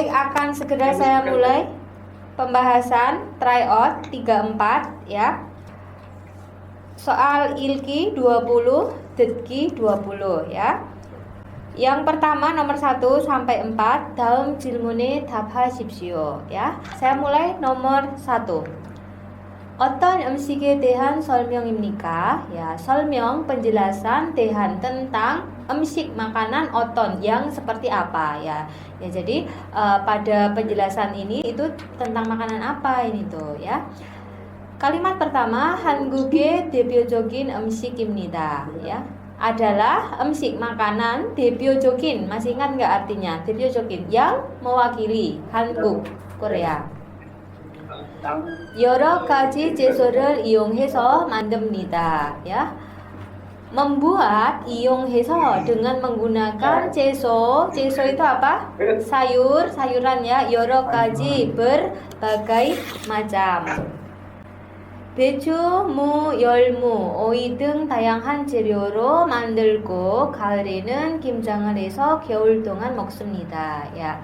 Baik, akan segera saya mulai pembahasan tryout 34 ya. Soal ilki 20, detki 20 ya. Yang pertama nomor 1 sampai 4 dalam 질문에 답하십시오 ya. Saya mulai nomor 1. 어떤 음식에 대한 설명입니까? Ya, 설명 penjelasan 대한 tentang 음식 makanan 어떤 yang seperti apa ya. Ya jadi pada penjelasan ini itu tentang makanan apa ini tuh ya. Kalimat pertama 한국의 대표적인 음식입니다 ya. Adalah 음식 makanan 대표적인. Masih ingat nggak artinya? 대표적인 yang mewakili 한국 Korea. 여러 가지 채소를 이용해서 만듭니다. Ya. Membuat 이용해서 dengan menggunakan 채소. 채소 itu apa? Sayur, sayuran ya. 여러 가지 berbagai macam. 배추, 무, 열무, 오이 등 다양한 재료로 만들고 가을에는 김장을 해서 겨울 동안 먹습니다. Ya.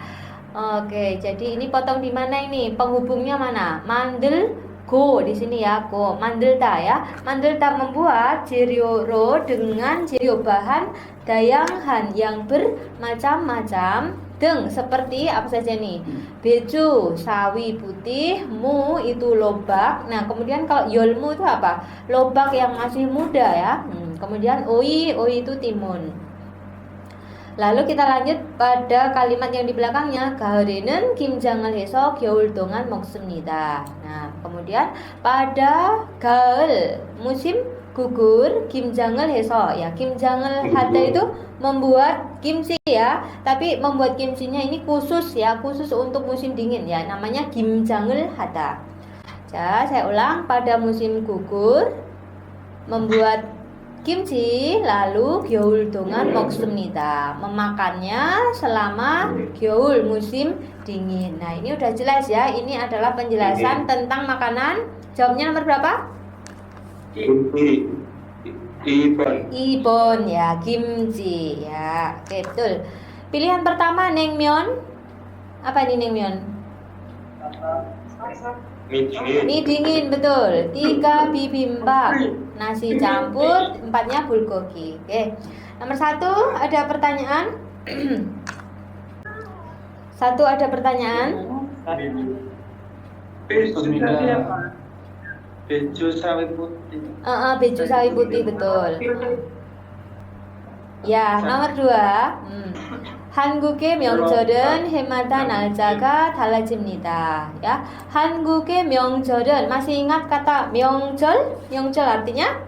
Oke, jadi ini potong di mana ini? Penghubungnya mana? Mandelgo di sini ya, go. Mandelda ya. Mandelda membuat 재료로 dengan 재료 bahan dayangan yang bermacam-macam 등 seperti apa saja nih? Beju, sawi putih, mu itu lobak. Nah, kemudian kalau yolmu itu apa? Lobak yang masih muda ya. Kemudian oi itu timun. Lalu kita lanjut pada kalimat yang di belakangnya 가을에는 김장을 해서 겨울 동안 먹습니다. Nah, kemudian pada gaul musim gugur 김장을 해서 ya 김장을 하다 itu membuat kimchi ya, tapi membuat kimchinya ini khusus ya, khusus untuk musim dingin ya, namanya 김장을 하다. Ya, saya ulang, pada musim gugur membuat kimchi, lalu 겨울 동안 먹습니다. Memakannya selama 겨울 musim dingin. Nah, ini udah jelas ya. Ini adalah penjelasan tentang makanan. Jawabnya nomor berapa? Ibon ya, kimchi ya. Oke, betul. Pilihan pertama naengmyeon. Apa ini naengmyeon? Mie dingin, betul. 3 bibimbap, nasi campur, 4-nya bulgogi. Oke. Nomor 1 ada pertanyaan. 1 ada pertanyaan. Beju sawi putih. Beju sawi putih, betul. Ya, nomor 2. 한국의 명절은 해마다 날짜가 달라집니다. Ya, 한국의 명절은 masih ingat kata 명절? 명절 artinya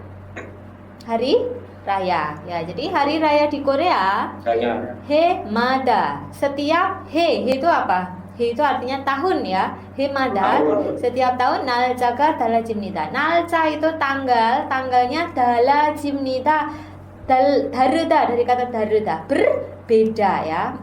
hari raya. Ya, jadi hari raya di Korea 해마다. Setiap he itu apa? He itu artinya tahun ya. 해마다 setiap tahun 날짜가 달라집니다. 날짜 itu tanggal, tanggalnya 달라집니다. 다르다 dari kata 다르다, berbeda ya,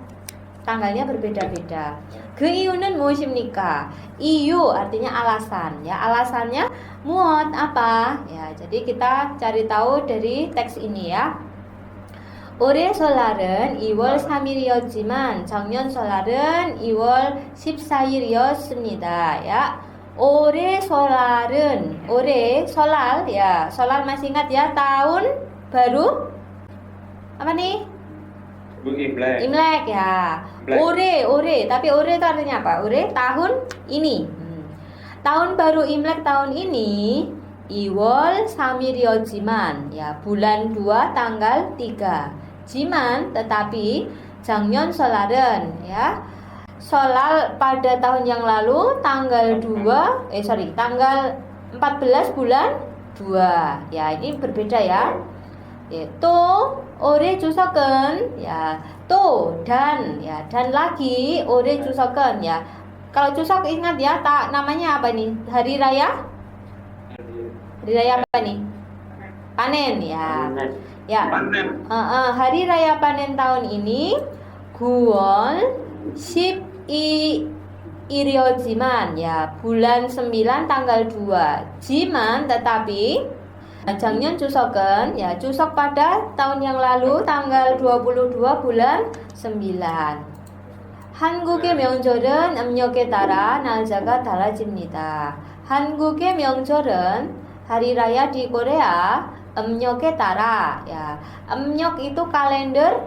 tanggalnya berbeda-beda. 그 이유는 무엇입니까? iyu artinya alasan ya, alasannya muot apa ya. Jadi kita cari tahu dari teks ini ya. 올해 설날은 2월 3일이었지만 작년 설날은 2월 14일이었습니다 ya. 올해 설날은, 올해 solal ya, solal masih ingat ya, tahun baru apa nih? Imlek ya. Ore, tapi ore itu artinya apa? Ore tahun ini. Tahun baru Imlek tahun ini 2월 3일이었지만 ya, bulan 2 tanggal 3. Jiman tetapi 작년 설날은 ya, solal pada tahun yang lalu tanggal 14 bulan 2 ya, ini berbeda ya. 또 올해 추석은 ya, 또 dan ya, dan lagi 올해 추석은 ya. Kalau 추석 ingat ya, namanya apa nih? Hari raya? Hari raya apa nih? Panen ya. Ya. Hari raya panen tahun ini 9월 12일이었지만 ya, bulan 9 tanggal 2. Jiman tetapi 작년 추석은 ya, 추석 pada tahun yang lalu tanggal 22 bulan 9. 한국의 명절은 음력에 따라 날짜가 달라집니다. 한국의 명절은 hari raya di Korea 음력에 따라 ya. 음력 itu kalender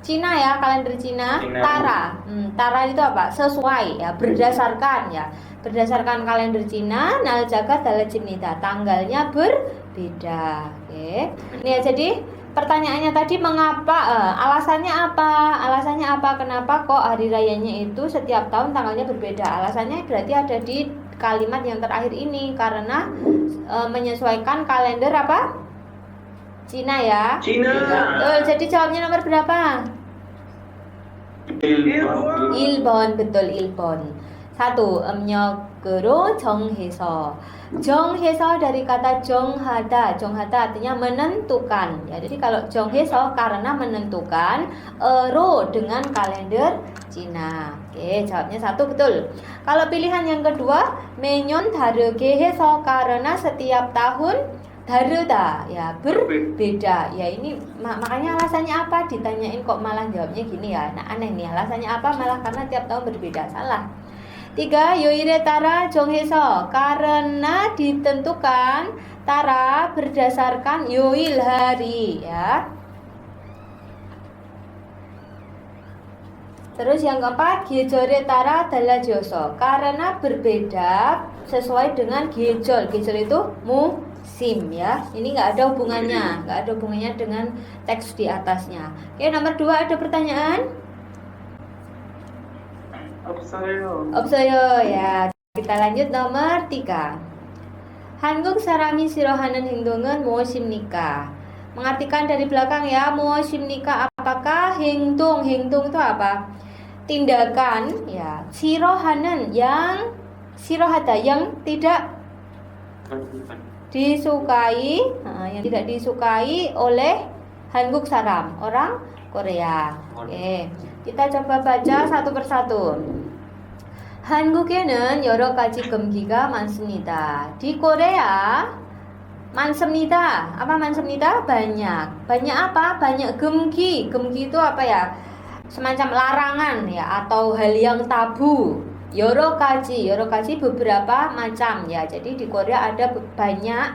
Cina ya, kalender Cina. Tara. Tara itu apa? Sesuai ya, berdasarkan ya. Berdasarkan kalender Cina, 날짜가 달라집니다. Tanggalnya berbeda. Oke. Ini ya, jadi pertanyaannya tadi mengapa, alasannya apa? Alasannya apa? Kenapa kok hari rayanya itu setiap tahun tanggalnya berbeda? Alasannya berarti ada di kalimat yang terakhir ini karena menyesuaikan kalender apa? Cina ya. Cina. Betul. Jadi jawabnya nomor berapa? 1번. Betul, 1번. 1. 음력으로 정해서. 정해서 dari kata 정하다. 정하다 artinya menentukan. Ya, jadi kalau 정해서 karena menentukan, 로 dengan kalender Cina. Oke, jawabnya 1 betul. Kalau pilihan yang kedua, 매년 다르게 해서 karena setiap tahun daruda ya, berbeda. Ya ini makanya alasannya apa? Ditanyain kok malah jawabnya gini ya. Nah, aneh nih. Alasannya apa? Malah karena tiap tahun berbeda. Salah. 3. 요일에 따라 정해서 karena ditentukan, tara berdasarkan 요일 hari ya. Terus yang keempat, 계절에 따라 달라져서 karena berbeda sesuai dengan 계절. 계절 itu musim ya. Ini nggak ada hubungannya, dengan teks di atasnya. Oke, nomor 2 ada pertanyaan? 없어요 ya. Kita lanjut nomor 3. 한국 사람이 싫어하는 행동은 무엇입니까? Mengartikan dari belakang ya, 무엇입니까? Apakah 행동 itu apa? Tindakan ya. 싫어하는 yang 싫어하다 yang tidak disukai, yang tidak disukai oleh 한국 사람, orang Korea. Oke, kita coba baca satu persatu. 한국에는 여러 가지 금기가 많습니다. Di Korea 많습니다. Apa 많습니다? Banyak. Banyak apa? Banyak 금기. 금기 itu apa ya? Semacam larangan ya, atau hal yang tabu. 여러 가지 beberapa macam ya. Jadi di Korea ada banyak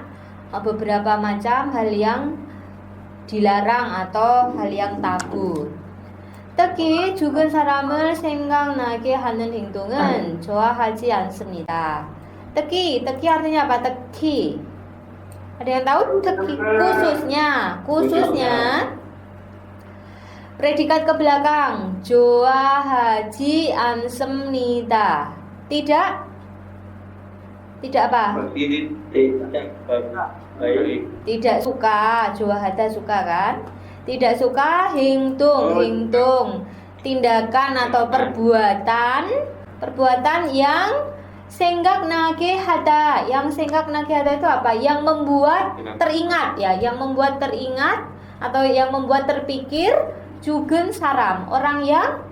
beberapa macam hal yang dilarang atau hal yang tabu. 특히 죽은 사람을 생각나게 하는 행동은 좋아하지 않습니다. 특히 artinya apa? 특히. Ada yang tahu? 특히 khususnya predikat ke belakang 좋아하지 않습니다. Tidak apa? Tidak suka. 좋아하다 suka kan? Tidak suka 행동 tindakan atau perbuatan yang 생각나게 하다. Yang 생각나게 하다 itu apa? Yang membuat teringat ya, yang membuat teringat atau yang membuat terpikir. 죽은 사람, orang yang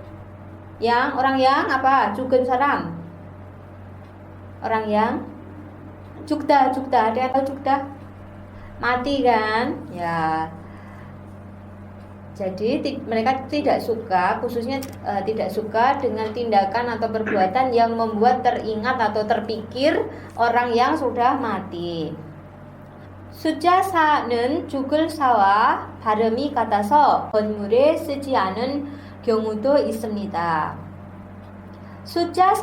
apa? 죽은 사람. Orang yang 죽다. Ada yang tahu 죽다? Mati kan? Ya. Jadi mereka tidak suka, khususnya tidak suka dengan tindakan atau perbuatan yang membuat teringat atau terpikir orang yang sudah mati. 숫자사는 죽을 사와 발음이 같아서 건물에 쓰지 않은 경우도 있습니다. 숫자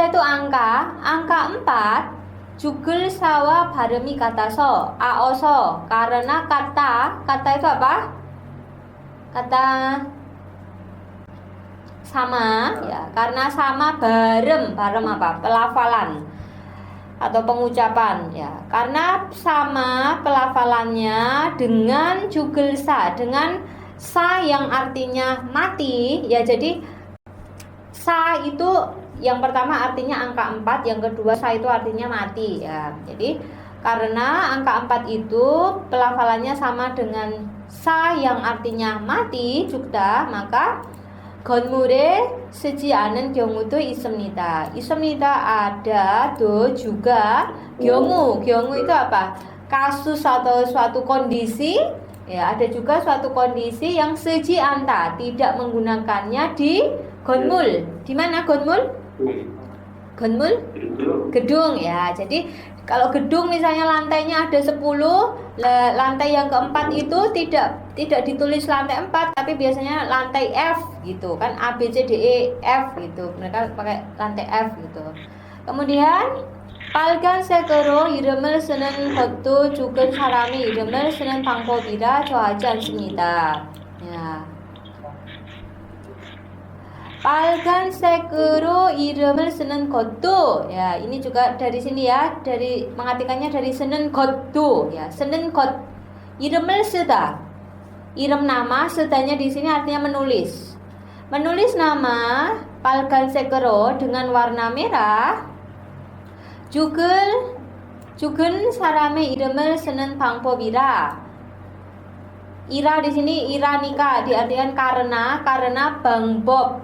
itu angka 4. 죽을 사와 발음이 같아서 aoso karena kata itu apa? Kata sama ya, karena sama barem apa? Pelafalan atau pengucapan ya, karena sama pelafalannya dengan jugelsa, dengan sa yang artinya mati ya. Jadi sa itu yang pertama artinya angka 4, yang kedua sa itu artinya mati ya. Jadi karena angka 4 itu pelafalannya sama dengan sa yang artinya mati, 죽다, maka 건물에 쓰지 않은 경우도 있습니다. ada, do juga, 경우 itu apa? Kasus atau suatu kondisi ya, ada juga suatu kondisi yang 쓰지 않다, tidak menggunakannya di Gonmul. Di mana gonmul? Gonmul? Gedung ya. Jadi kalau gedung misalnya lantainya ada 10, lantai yang keempat itu tidak ditulis lantai 4 tapi biasanya lantai F gitu kan, A B C D E F gitu. Mereka pakai lantai F gitu. Kemudian 빨간색으로 이름을 쓰는 것도 죽은 사람의 이름을 쓰는 방법이라 좋아하지 않습니다. 야. 빨간색으로 이름을 쓰는 것도 ya ini juga dari sini ya, dari mengartikannya dari 쓰는 것도 ya, 쓰는 것 이름을 쓰다, i름 nama, sedanya di sini artinya menulis, menulis nama 빨간색으로 dengan warna merah, 죽은 사람의 이름을 쓰는 방법이라. Ira di sini iranika diartikan karena Bang Bob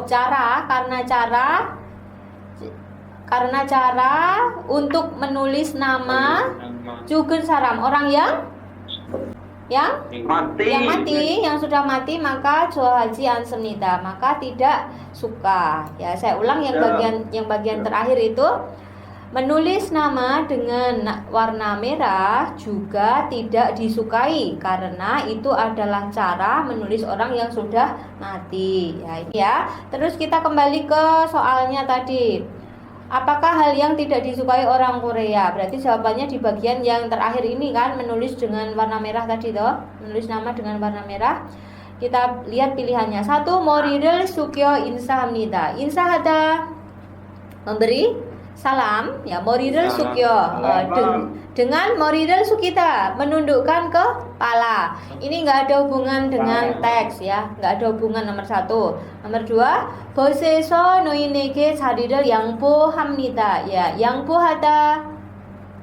cara, karena cara untuk menulis nama 죽은 saram, orang yang mati, yang sudah mati, maka 좋아하지 않습니다, maka tidak suka. Ya, saya ulang yang bagian terakhir itu, menulis nama dengan warna merah juga tidak disukai karena itu adalah cara menulis orang yang sudah mati. Ya, ini ya. Terus kita kembali ke soalnya tadi. Apakah hal yang tidak disukai orang Korea? Berarti jawabannya di bagian yang terakhir ini kan, menulis dengan warna merah tadi toh, menulis nama dengan warna merah. Kita lihat pilihannya. 1. 머리를 숙여 인사합니다. 인사하다 memberi salam ya, 머리를 숙여 dengan 머리를 숙이다 menundukkan kepala. Ini nggak ada hubungan dengan teks ya, nggak ada hubungan. Nomor 1. Nomor 2, 버스에서 노인에게 자리를 양보합니다. Ya, 양보하다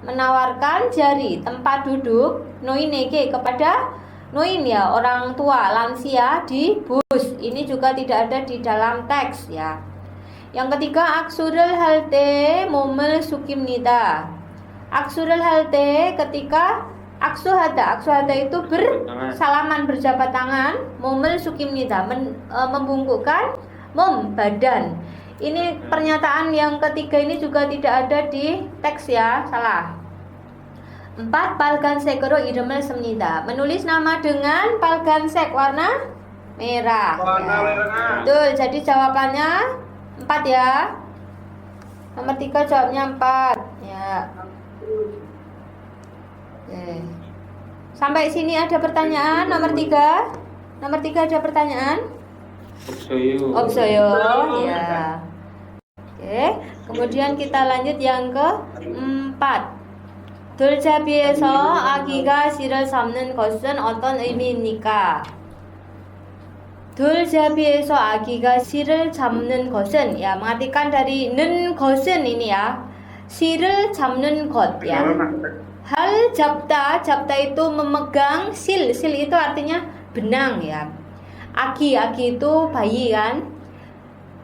menawarkan jari tempat duduk, 노인에게 kepada noin ya, orang tua lansia di bus. Ini juga tidak ada di dalam teks ya. Yang ketiga, aksurul halte 몸을 숙입니다. aksurul halte ketika aksuhada itu bersalaman, berjabat tangan, 몸을 숙입니다 membungkukkan badan. Ini pernyataan yang ketiga ini juga tidak ada di teks ya, salah. 4. 빨간색으로 이름을 씁니다. menulis nama dengan 빨간색 warna merah. Betul, jadi jawabannya 4 ya. Nomor 3 jawabnya 4 ya. Oke. Sampai sini ada pertanyaan nomor 3. Nomor 3 ada pertanyaan? 없어요. Ya. Oke. Kemudian kita lanjut yang ke-4. 돌잡이에서 아기가 실을 잡는 것은 어떤 의미입니까? 돌잡이에서 아기가 실을 잡는 것은 ya, mengartikan dari 는 것은 ini ya, 실을 잡는 것 ya. Hal 잡다 itu memegang, sil itu artinya benang ya. Aki itu bayi kan.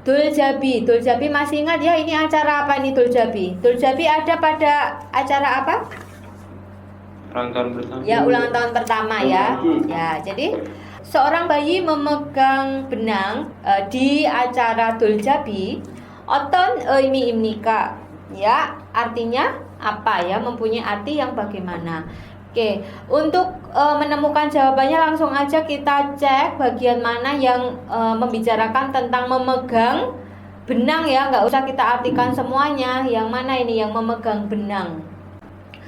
돌잡이 masih ingat ya, ini acara apa ini 돌잡이? 돌잡이 ada pada acara apa? Ulang tahun pertama. Ya, ulang tahun pertama ya. Ya, jadi seorang bayi memegang benang di acara 돌잡이. 어떤 의미입니까? Ya, artinya apa ya? Mempunyai arti yang bagaimana? Oke, untuk menemukan jawabannya langsung aja kita cek bagian mana yang membicarakan tentang memegang benang ya. Nggak usah kita artikan semuanya. Yang mana ini yang memegang benang?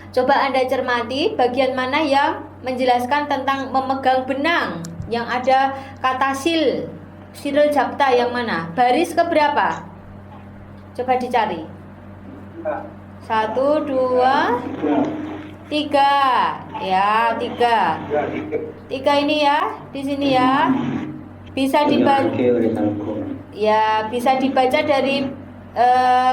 Coba Anda cermati bagian mana yang menjelaskan tentang memegang benang. Yang ada kata sil을 잡다 yang mana? Baris keberapa? Coba dicari. 1, 2, 3 ya, 3 ini ya, di sini ya. Bisa dibaca ya, bisa dibaca dari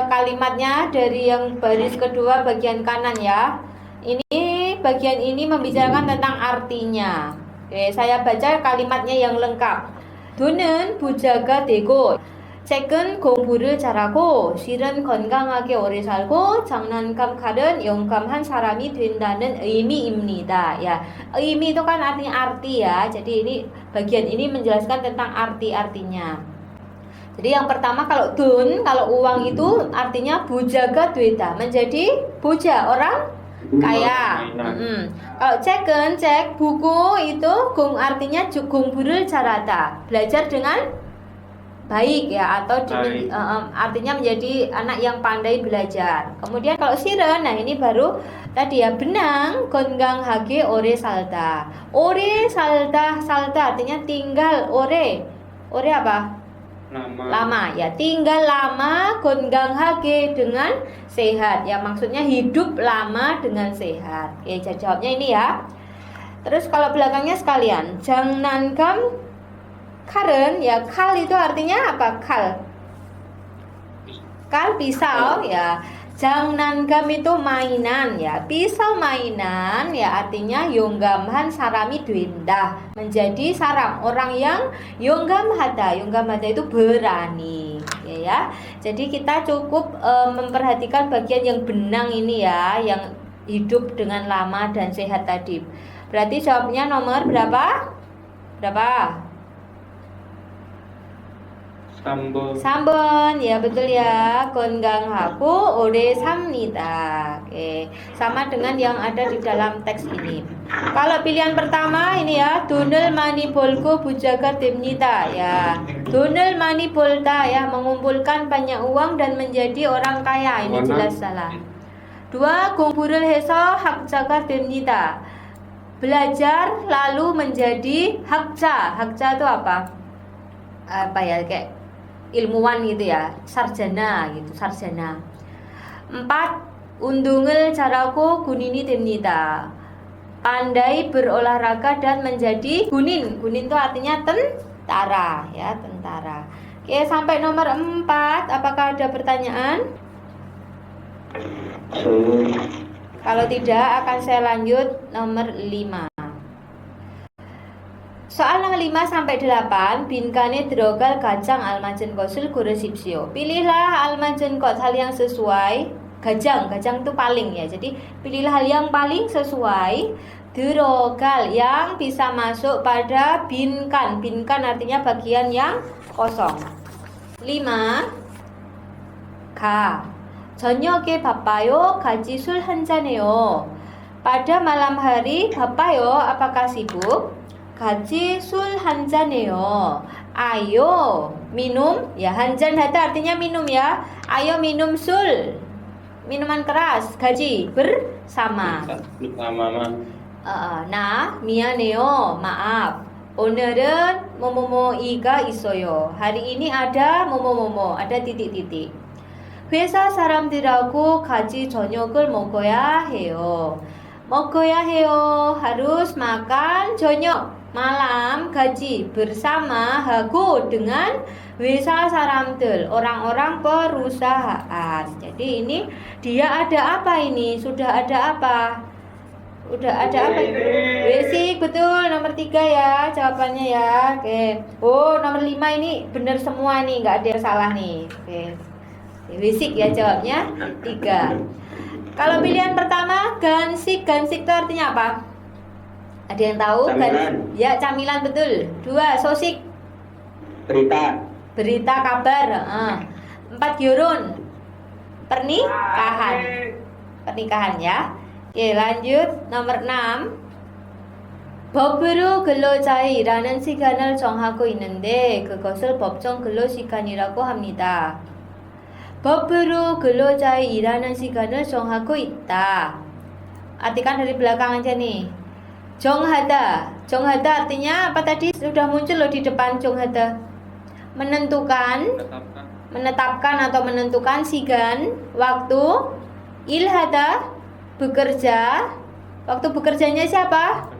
kalimatnya dari yang baris kedua bagian kanan ya. Ini bagian ini membicarakan tentang artinya. Oke, saya baca kalimatnya yang lengkap. 돈은 부자가 되고 책은 공부를 잘하고 실은 건강하게 오래 살고 장난감 칼은 용감한 사람이 된다는 의미입니다. Ya, 의미 itu kan artinya arti ya. Jadi ini bagian ini menjelaskan tentang arti-artinya. Jadi yang pertama kalau dun, kalau uang itu artinya bujaga duita, menjadi buja, orang kaya. Kalau cek buku itu gung artinya gung burul carata, belajar dengan baik ya, atau artinya menjadi anak yang pandai belajar. Kemudian kalau siren, nah ini baru tadi ya, benang gonggang hage ore salta. Ore salta, salta artinya tinggal, ore apa? Lama ya, tinggal lama, gonggang hage dengan sehat ya, maksudnya hidup lama dengan sehat. Oke, jadi jawabnya ini ya. Terus kalau belakangnya sekalian, jangnangkam karen ya, kal itu artinya apa? Kal pisau ya. Jangnangkam itu mainan ya, pisau mainan ya, artinya yonggamhan sarami duindah, menjadi saram orang yang yonggamhada itu berani ya. Jadi kita cukup memperhatikan bagian yang benang ini ya, yang hidup dengan lama dan sehat tadi. Berarti jawabnya nomor berapa? Sambon ya, betul ya. Gonggang haku ore samnita. Oke, sama dengan yang ada di dalam teks ini. Kalau pilihan pertama ini ya, dunel manibolko bujaga timnita ya. Dunel manibolta ya, mengumpulkan banyak uang dan menjadi orang kaya. Ini jelas salah. 2. Gongburul heso hakjaga timnita, belajar lalu menjadi hakja. Hakja itu apa? Apa ya, kayak ilmuwan gitu ya, sarjana gitu, sarjana. 4. Undungel caraku gunini timnita, pandai berolahraga dan menjadi gunin. Gunin itu artinya tentara ya, tentara. Oke, sampai nomor 4, apakah ada pertanyaan? Kalau tidak, akan saya lanjut nomor 5. Soal nomor 5 sampai 8, binkane drogal gajang almajen kosul goresipsio. Pilihlah almajen kot, hal yang sesuai. Gajang itu paling ya. Jadi pilihlah hal yang paling sesuai. Drogal yang bisa masuk pada binkan. Binkan artinya bagian yang kosong. 5. K. 저녁에 바빠요. 같이 술 한잔해요. Pada malam hari bapayo, apakah sibuk? Gaji sul hanjaneo. Ayo minum ya, hanjan hata artinya minum ya. Ayo minum sul, minuman keras. Gaji bersama. Nah, mianeo, maaf. 오늘은 뭐뭐뭐이가 있어요. Hari ini ada 뭐뭐뭐뭐, ada titik-titik. 회사 사람들하고 같이 저녁을 먹어야 해요. 먹어야 해요. Harus makan 저녁, malam, gaji bersama, hago dengan wesa saramdel, orang-orang perusahaan. Jadi ini dia ada apa ini? Sudah ada apa? Udah ada apa itu? Basic, betul, nomor 3 ya jawabannya ya. Oke. Oh, nomor 5 ini benar semua nih, nggak ada yang salah nih. Oke. Basic ya jawabnya 3. Kalau pilihan pertama, gansik itu artinya apa? Ada yang tahu? Camilan. Ya, camilan, betul. 2, sosik. Berita kabar. 4, gyurun. Pernikahan ya. Oke, lanjut nomor 6. 법으로 근로자의 일하는 시간을 정하고 있는데 그것을 법정 근로시간이라고 합니다. 법으로 근로자의 일하는 시간을 정하고 있다. Artikan dari belakang aja nih. 정하다 artinya apa tadi? Sudah muncul loh di depan 정하다. Menetapkan atau menentukan sigan, waktu. 일하다, bekerja. Waktu bekerjanya siapa?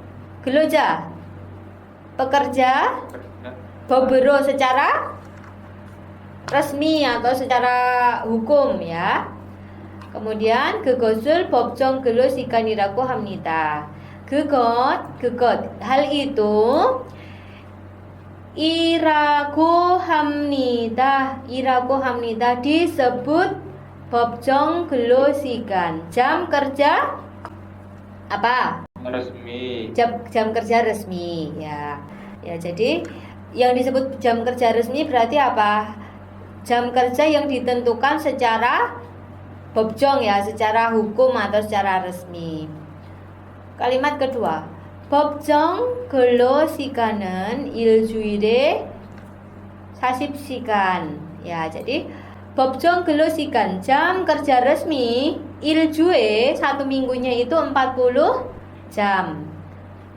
근로자, pekerja. 법으로 secara resmi atau secara hukum ya. Kemudian 그것을 법정 근로시간이라고 합니다. 그것 hal itu iraku hamnida disebut 법정 근로시간, jam kerja apa? Resmi. Jam kerja resmi ya. Ya, jadi yang disebut jam kerja resmi berarti apa? jam kerja yang ditentukan secara 법정 ya, secara hukum atau secara resmi. Kalimat kedua, 법정 근로 시간은 일주일에 40시간. Ya, jadi 법정 근로 시간, jam kerja resmi 일주에, satu minggunya itu 40 jam.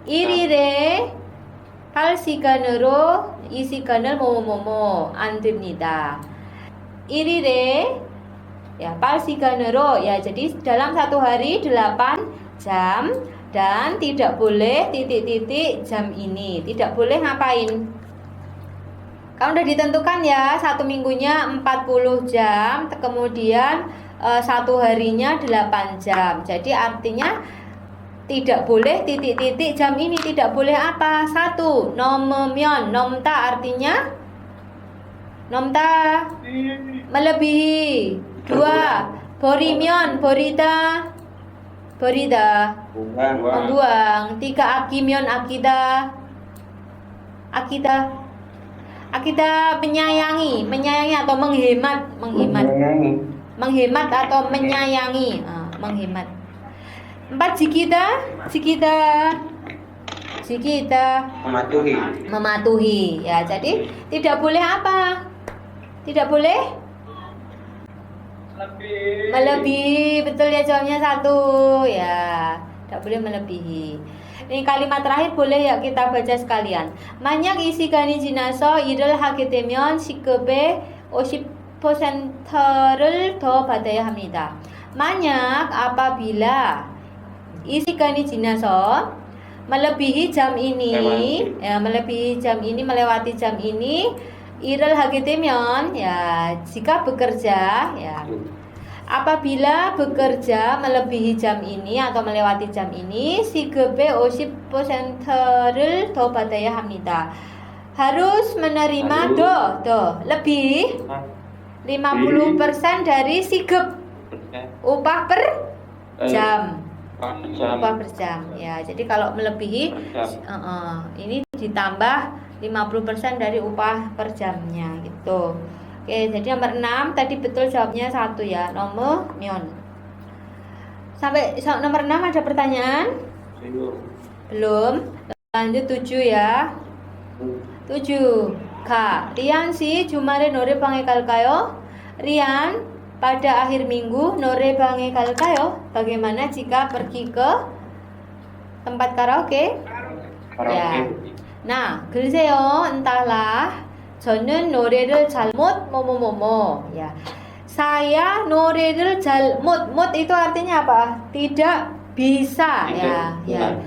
일일에 8시간으로 이 시간을 뭐뭐뭐 안 됩니다. 일일에 ya 8시간으로 ya, jadi dalam satu hari 8 jam dan tidak boleh titik-titik jam ini. Tidak boleh ngapain? Kan udah ditentukan ya, satu minggunya 40 jam, kemudian satu harinya 8 jam. Jadi artinya tidak boleh titik-titik jam ini. Tidak boleh apa? Satu, nomemyon, nomta artinya nomta melebihi. Dua, borimyon, borida membuang. Tiga, akimyon, akida menyayangi atau menghemat atau menyayangi, menghemat. Empat, jikita mematuhi ya. Jadi tidak boleh apa? Tidak boleh melebihi. Betul ya, jawabnya satu ya, tidak boleh melebihi. Ini kalimat terakhir boleh ya kita baca sekalian. 만약 이 시간이 지나서 일을 하게 되면 시급의 50%를 더 받아야 합니다. 만약 apabila 이 시간이 지나서 melebihi jam ini, melewati jam ini, 일을 하게 되면 ya, jika bekerja ya, apabila bekerja melebihi jam ini atau melewati jam ini, 시급의 50%를 더 받아야 합니다. Harus menerima lebih 50% dari sikep, upah per jam. Upah per jam ya. Jadi kalau melebihi ini ditambah 50% dari upah per jamnya gitu. Oke, jadi nomor 6 tadi betul jawabnya satu ya, nomor myon. Sampai nomor 6 ada pertanyaan? Belum. Lanjut 7 ya. 7. Kak, Rian si 주말에 노래방에 갈까요? Rian, pada akhir minggu 노래방에 갈까요? Bagaimana jika pergi ke tempat karaoke? Ya. Nah, 글쎄요, entahlah. 저는 노래를 잘못 뭐뭐뭐뭐 ya. Saya 노래를 잘못, 못 itu artinya apa? Tidak bisa ya. Ya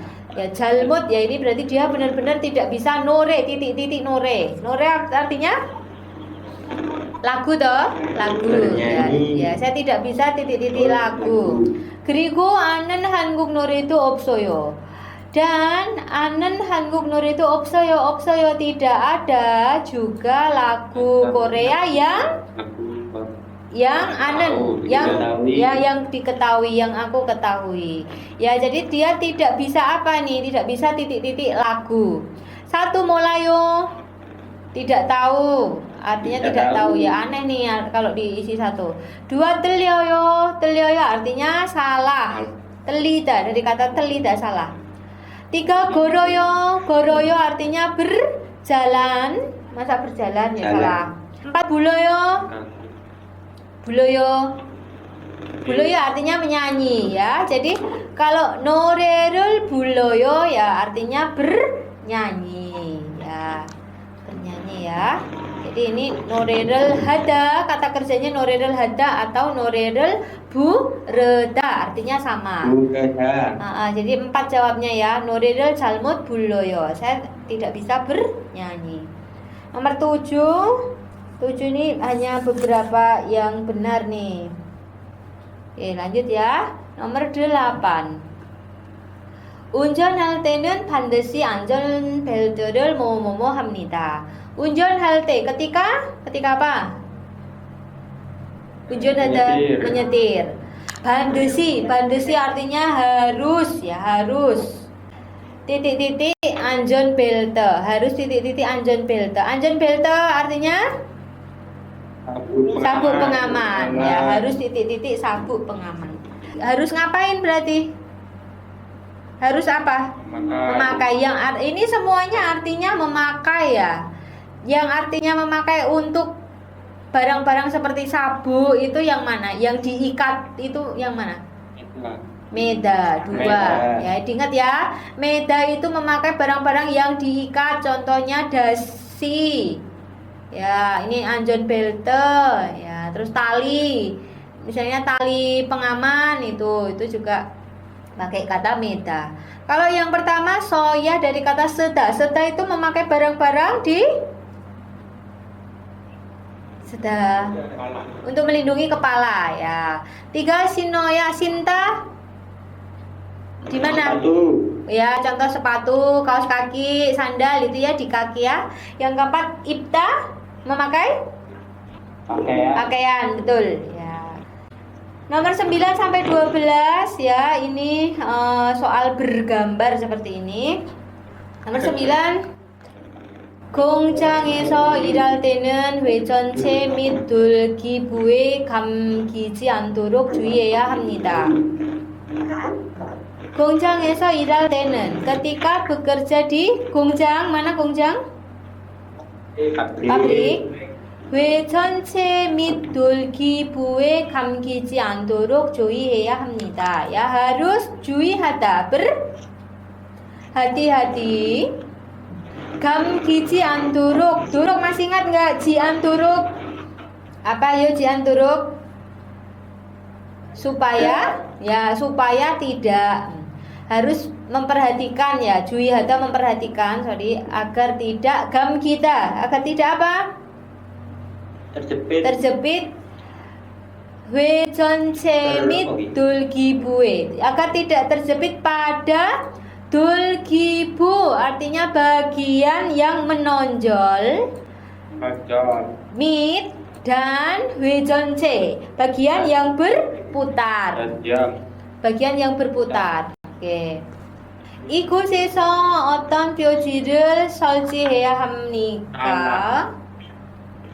잘못 ya, ini berarti dia benar-benar tidak bisa 노래 titik-titik 노래. 노래 artinya lagu toh, lagu ya. Saya tidak bisa titik-titik lagu. 그리고 아는 한국 노래도 없어요. Dan anen 한국 노래도 없어요 tidak ada juga lagu Korea yang anen, yang diketahui, yang aku ketahui ya. Jadi dia tidak bisa apa nih, tidak bisa titik-titik lagu. Satu, 몰라요, tidak tahu, artinya tidak tahu ya, aneh nih kalau diisi satu. Dua, 들려요 artinya salah, telida, dari kata telida, salah. Tiga, goroyo artinya berjalan, masa berjalan ya, salah. Empat, buloyo artinya menyanyi ya. Jadi kalau 노래를 불러요 ya artinya bernyanyi ya, bernyanyi ya. Jadi ini 노래를 하다, kata kerjanya 노래를 하다 atau 노래를 부르다 artinya sama. Jadi 4 jawabnya ya. 노래를 잘못 불러요, saya tidak bisa bernyanyi. Nomor 7 ini hanya beberapa yang benar nih. Oke, lanjut ya. Nomor 8. 운전할 때는 반드시 안전벨트를 뭐뭐뭐 합니다. 운전할 때, ketika apa? Unjunada, menyetir. Bandesi artinya harus ya, harus. Titik-titik anjonbelte, harus titik-titik anjonbelte. Anjonbelte artinya Sabuk pengaman. Ya, harus titik-titik sabuk pengaman. Harus ngapain berarti? Harus apa? Memakai. Ini semuanya artinya memakai ya. Yang artinya memakai untuk barang-barang seperti sabuk itu yang mana? Yang diikat itu yang mana? Meda, dua. Ya, diingat ya. Meda itu memakai barang-barang yang diikat, contohnya dasi. Ya, ini anjon belte, ya, terus tali. Misalnya tali pengaman itu juga pakai kata meda. Kalau yang pertama soya dari kata seda. Seda itu memakai barang-barang di seda untuk melindungi kepala ya. 3 sinoya sinta di mana? Ya, contoh sepatu, kaos kaki, sandal itu ya di kaki ya. Yang keempat ibta memakai pakaian, betul ya. Nomor 9 sampai 12 ya, ini soal bergambar seperti ini. Nomor 9 공장에서 일할 때는 회전체 및 돌기부에 감기지 않도록 주의해야 합니다. 공장에서 일할 때는 ketika bekerja di 공장, mana 공장? pabrik. 회전체 및 돌기부에 감기지 않도록 주의해야 합니다. Ya, harus 주의하다, berhati-hati. 감기지 않도록. Duruk masih ingat nggak? Jianturuk. Apa yuk jianturuk? Supaya, ya supaya tidak. Harus memperhatikan ya, juihata memperhatikan, agar tidak gam kita, agar tidak apa? Terjepit. Wejonche mit dulgibuwe, agar tidak terjepit pada dulgibu, artinya bagian yang menonjol. Mit dan wejonche, bagian yang berputar. Bagian yang berputar. Oke. 이곳에서 어떤 표지를 설치해야 합니까?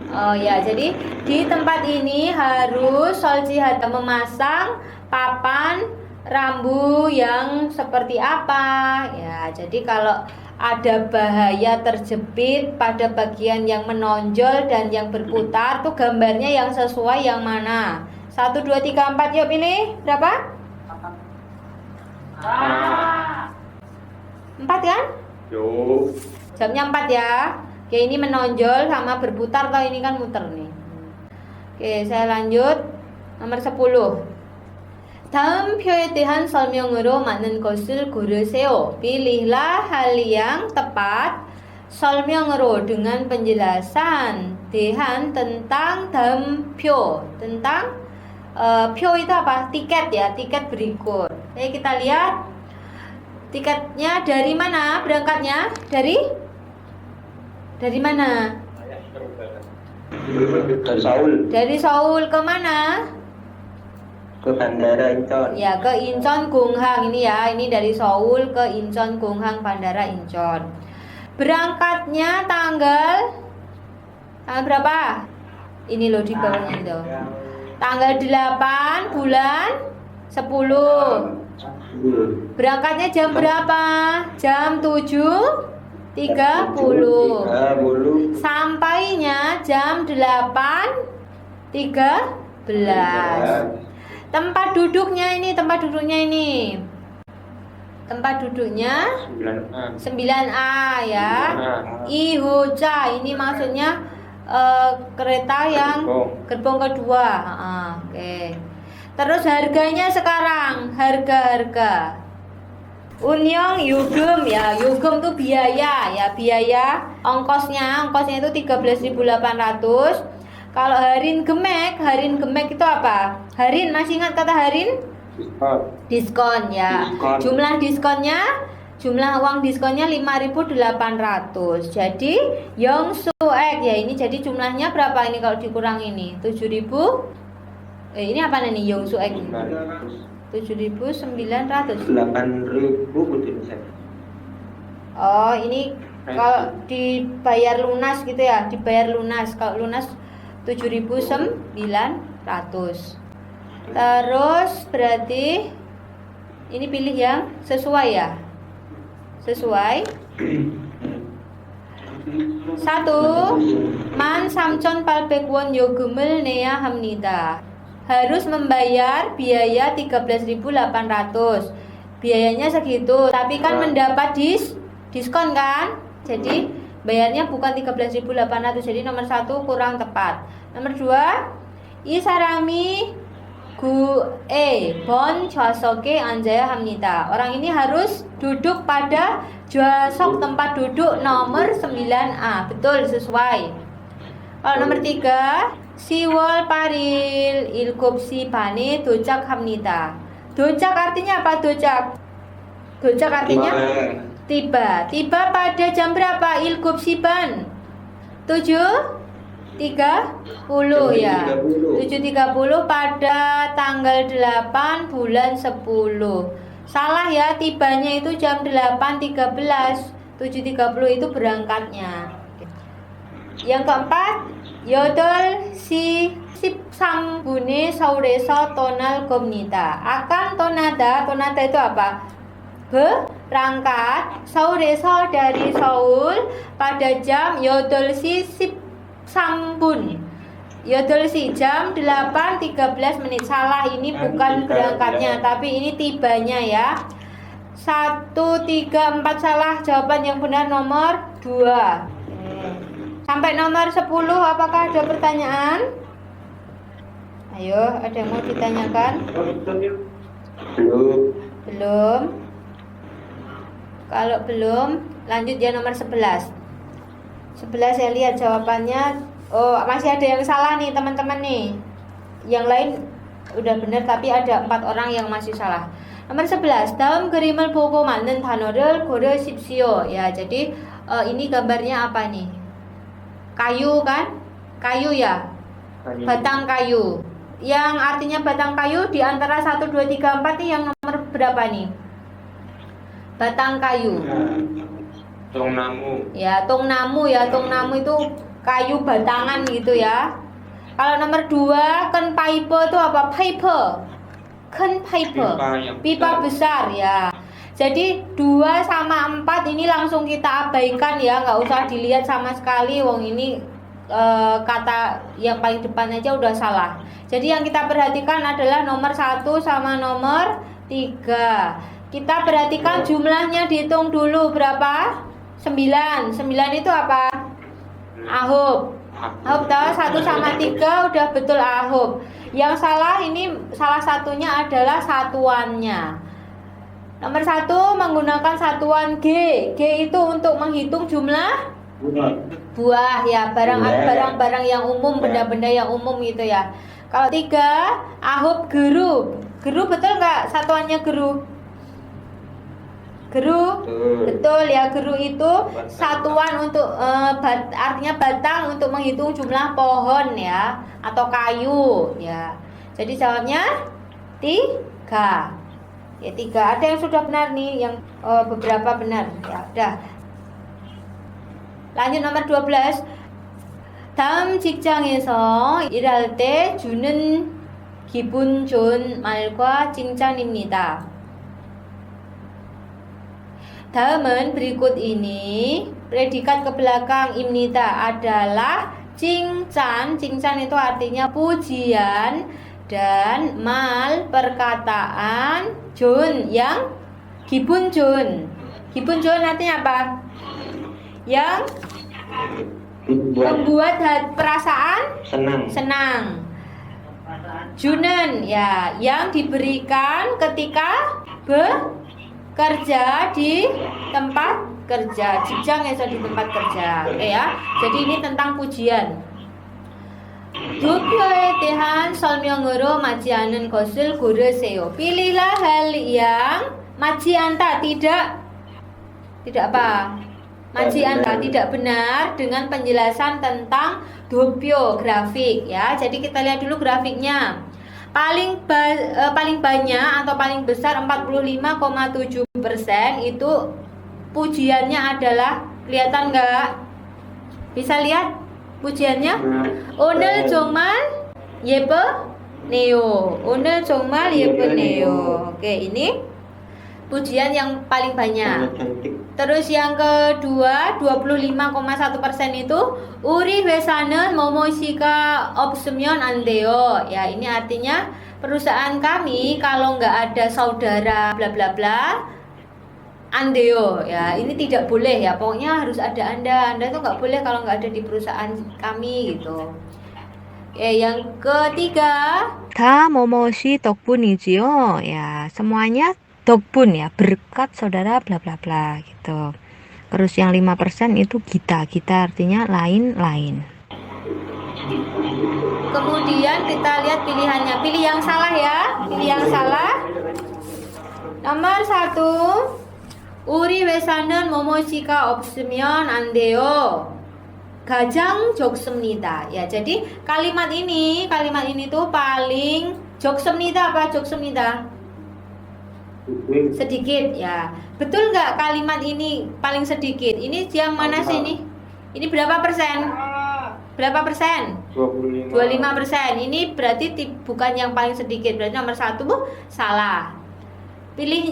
Oh ya, jadi di tempat ini harus solcihata memasang papan rambu yang seperti apa? Ya, jadi kalau ada bahaya terjepit pada bagian yang menonjol dan yang berputar tuh gambarnya yang sesuai yang mana? 1, 2, 3, 4, yuk pilih. Berapa? 4 kan? Yo. Jamnya 4 ya. Oke, ini menonjol sama berputar, atau ini kan muter nih. Oke, saya lanjut. Nomor 10. 다음 표에 대한 설명으로 맞는 것을 고르세요. Pilihlah hal yang tepat. 설명으로 dengan penjelasan. 대한 tentang dalam 표. Tentang 표 itu apa? Tiket ya, tiket berikut. Oke, kita lihat tiketnya dari mana berangkatnya? Dari mana? Dari Seoul ke mana? Ke Bandara Incheon. Ya, ke Incheon Gunghang ini ya. Ini dari Seoul ke Incheon Gunghang, Bandara Incheon. Berangkatnya tanggal berapa? Ini loh di bawahnya itu. Tanggal 8 bulan 10. Berangkatnya jam berapa? Jam 7.30. Sampainya jam 8.13. Tempat duduknya ini. Tempat duduknya 9A ya. Ihoja ini maksudnya kereta yang gerbong kedua. Oke. Terus harganya sekarang, harga. Unyong yugem ya, yugem tuh biaya ya, biaya ongkosnya itu 13.800. Kalau harin gemek itu apa? Harin, masih ingat kata harin? Diskon ya. Jumlah uang diskonnya 5.800. Jadi yongsuek ya, ini jadi jumlahnya berapa ini kalau dikurang ini? 7.000. Ini apa nih yongsuek? 7.900. 8.000 betul saya. Oh, ini kalau dibayar lunas gitu ya, dibayar lunas. Kalau lunas 7.900. Terus berarti ini pilih yang sesuai ya. Sesuai. 1. Man samchon palpekwon 요금을 내야 합니다. Harus membayar biaya 13.800. Biayanya segitu, tapi kan mendapat diskon kan? Jadi bayarnya bukan 13.800. Jadi nomor 1 kurang tepat. Nomor 2. 이 사람이 번 좌석에 앉아야 합니다. Orang ini harus duduk pada 좌석 tempat duduk nomor 9A. Betul, sesuai. Kalau nomor 3, 10월 8일 7시 반에 도착합니다. 도착 artinya apa? Dojak artinya tiba. Tiba pada jam berapa? 7시 반. 7.30 ya. 7.30 pada tanggal 8 bulan 10. Salah ya, tibanya itu jam 8.13. 7.30 itu berangkatnya. Yang keempat, 여덟 시 13분에 서울에서 떠날 겁니다. Akan tonada itu apa? Berangkat. 서울에서 dari Seoul pada jam 8시 13분. 8시 jam 8.13 menit. Salah, ini bukan berangkatnya, tapi ini tibanya ya. 1, 3, 4 salah. Jawaban yang benar nomor 2. Sampai nomor 10 apakah ada pertanyaan? Ayo, ada yang mau ditanyakan? Belum. Kalau belum, lanjut ya nomor 11. 11 saya lihat jawabannya. Oh, masih ada yang salah nih teman-teman nih. Yang lain udah benar, tapi ada 4 orang yang masih salah. Nomor 11. 다음 그림을 보고 맞는 단어를 고르십시오. Ya, jadi ini gambarnya apa nih? Kayu kan? Kayu ya? Batang kayu. Yang artinya batang kayu di antara 1, 2, 3, 4 nih yang nomor berapa nih? Batang kayu. Tongnamu. Ya, tongnamu ya. Tongnamu itu kayu batangan gitu ya. Kalau nomor 2, ken pipe itu apa? Pipe. Ken pipe. Pipa besar ya. Jadi 2 sama 4 ini langsung kita abaikan ya, nggak usah dilihat sama sekali. Wong ini kata yang paling depan aja udah salah. Jadi yang kita perhatikan adalah nomor 1 sama nomor 3. Kita perhatikan jumlahnya, dihitung dulu berapa? 9. 9 itu apa? Ahub. Ahub tahu 1 sama 3 udah betul ahub. Yang salah ini salah satunya adalah satuannya. Nomor 1 menggunakan satuan G. G itu untuk menghitung jumlah buah ya, barang-barang yang umum, benda-benda yang umum gitu ya. Kalau 3, ahub geru. Geru betul nggak satuannya geru? Geru, betul ya. Geru itu satuan untuk artinya batang untuk menghitung jumlah pohon ya, atau kayu ya. Jadi jawabnya 3 ya, 3. Ada yang sudah benar nih, yang beberapa benar ya. Udah. Lanjut nomor 12. 다음 직장에서 일할 때 주는 기분 좋은 말과 칭찬입니다. 다음은 berikut ini, predikat ke belakang imnida adalah cincang. Cincang itu artinya pujian, dan mal perkataan, jun yang gibun jun. Gibun jun artinya apa? Yang membuat perasaan senang. Junen ya, yang diberikan ketika bekerja di tempat kerja. 직장에서 di tempat kerja. Oke ya. Jadi ini tentang pujian. 도표에 대한 설명으로 맞지 않은 것을 고르세요. Pilihlah hal yang 맞지 않다, tidak apa? 맞지 않다, tidak benar dengan penjelasan tentang doppio, grafik ya. Jadi kita lihat dulu grafiknya. Paling banyak atau paling besar 45,7% itu pujiannya adalah, kelihatan nggak? Bisa lihat pujiannya 오늘 정말 예쁘네요. 오늘 정말 예쁘네요. Oke, ini pujian yang paling banyak. cantik. Terus yang kedua 25,1% itu 우리 회사는 뭐뭐시가 없으면 안 돼요. Ya, ini artinya perusahaan kami kalau nggak ada saudara bla bla bla andeo, ya ini tidak boleh ya, pokoknya harus ada anda itu nggak boleh kalau nggak ada di perusahaan kami gitu. Oke, yang ketiga 다 뭐뭐시 덕분이지요. Ya, semuanya 덕분 ya, berkat saudara bla bla bla gitu. Terus yang 5% itu kita artinya lain-lain. Kemudian kita lihat pilihannya. Pilih yang salah ya. Pilih yang salah. Nomor 1. 우리 회사는 뭐뭐시가 없으면 안 돼요. 가장 좋습니다. Ya, jadi kalimat ini tuh paling 좋습니다 apa 좋습니다? Sedikit ya. Betul nggak kalimat ini paling sedikit? Ini yang mana sih ini? Ini berapa persen? Berapa persen? 25. 25%. Ini berarti bukan yang paling sedikit. Berarti nomor 1 salah.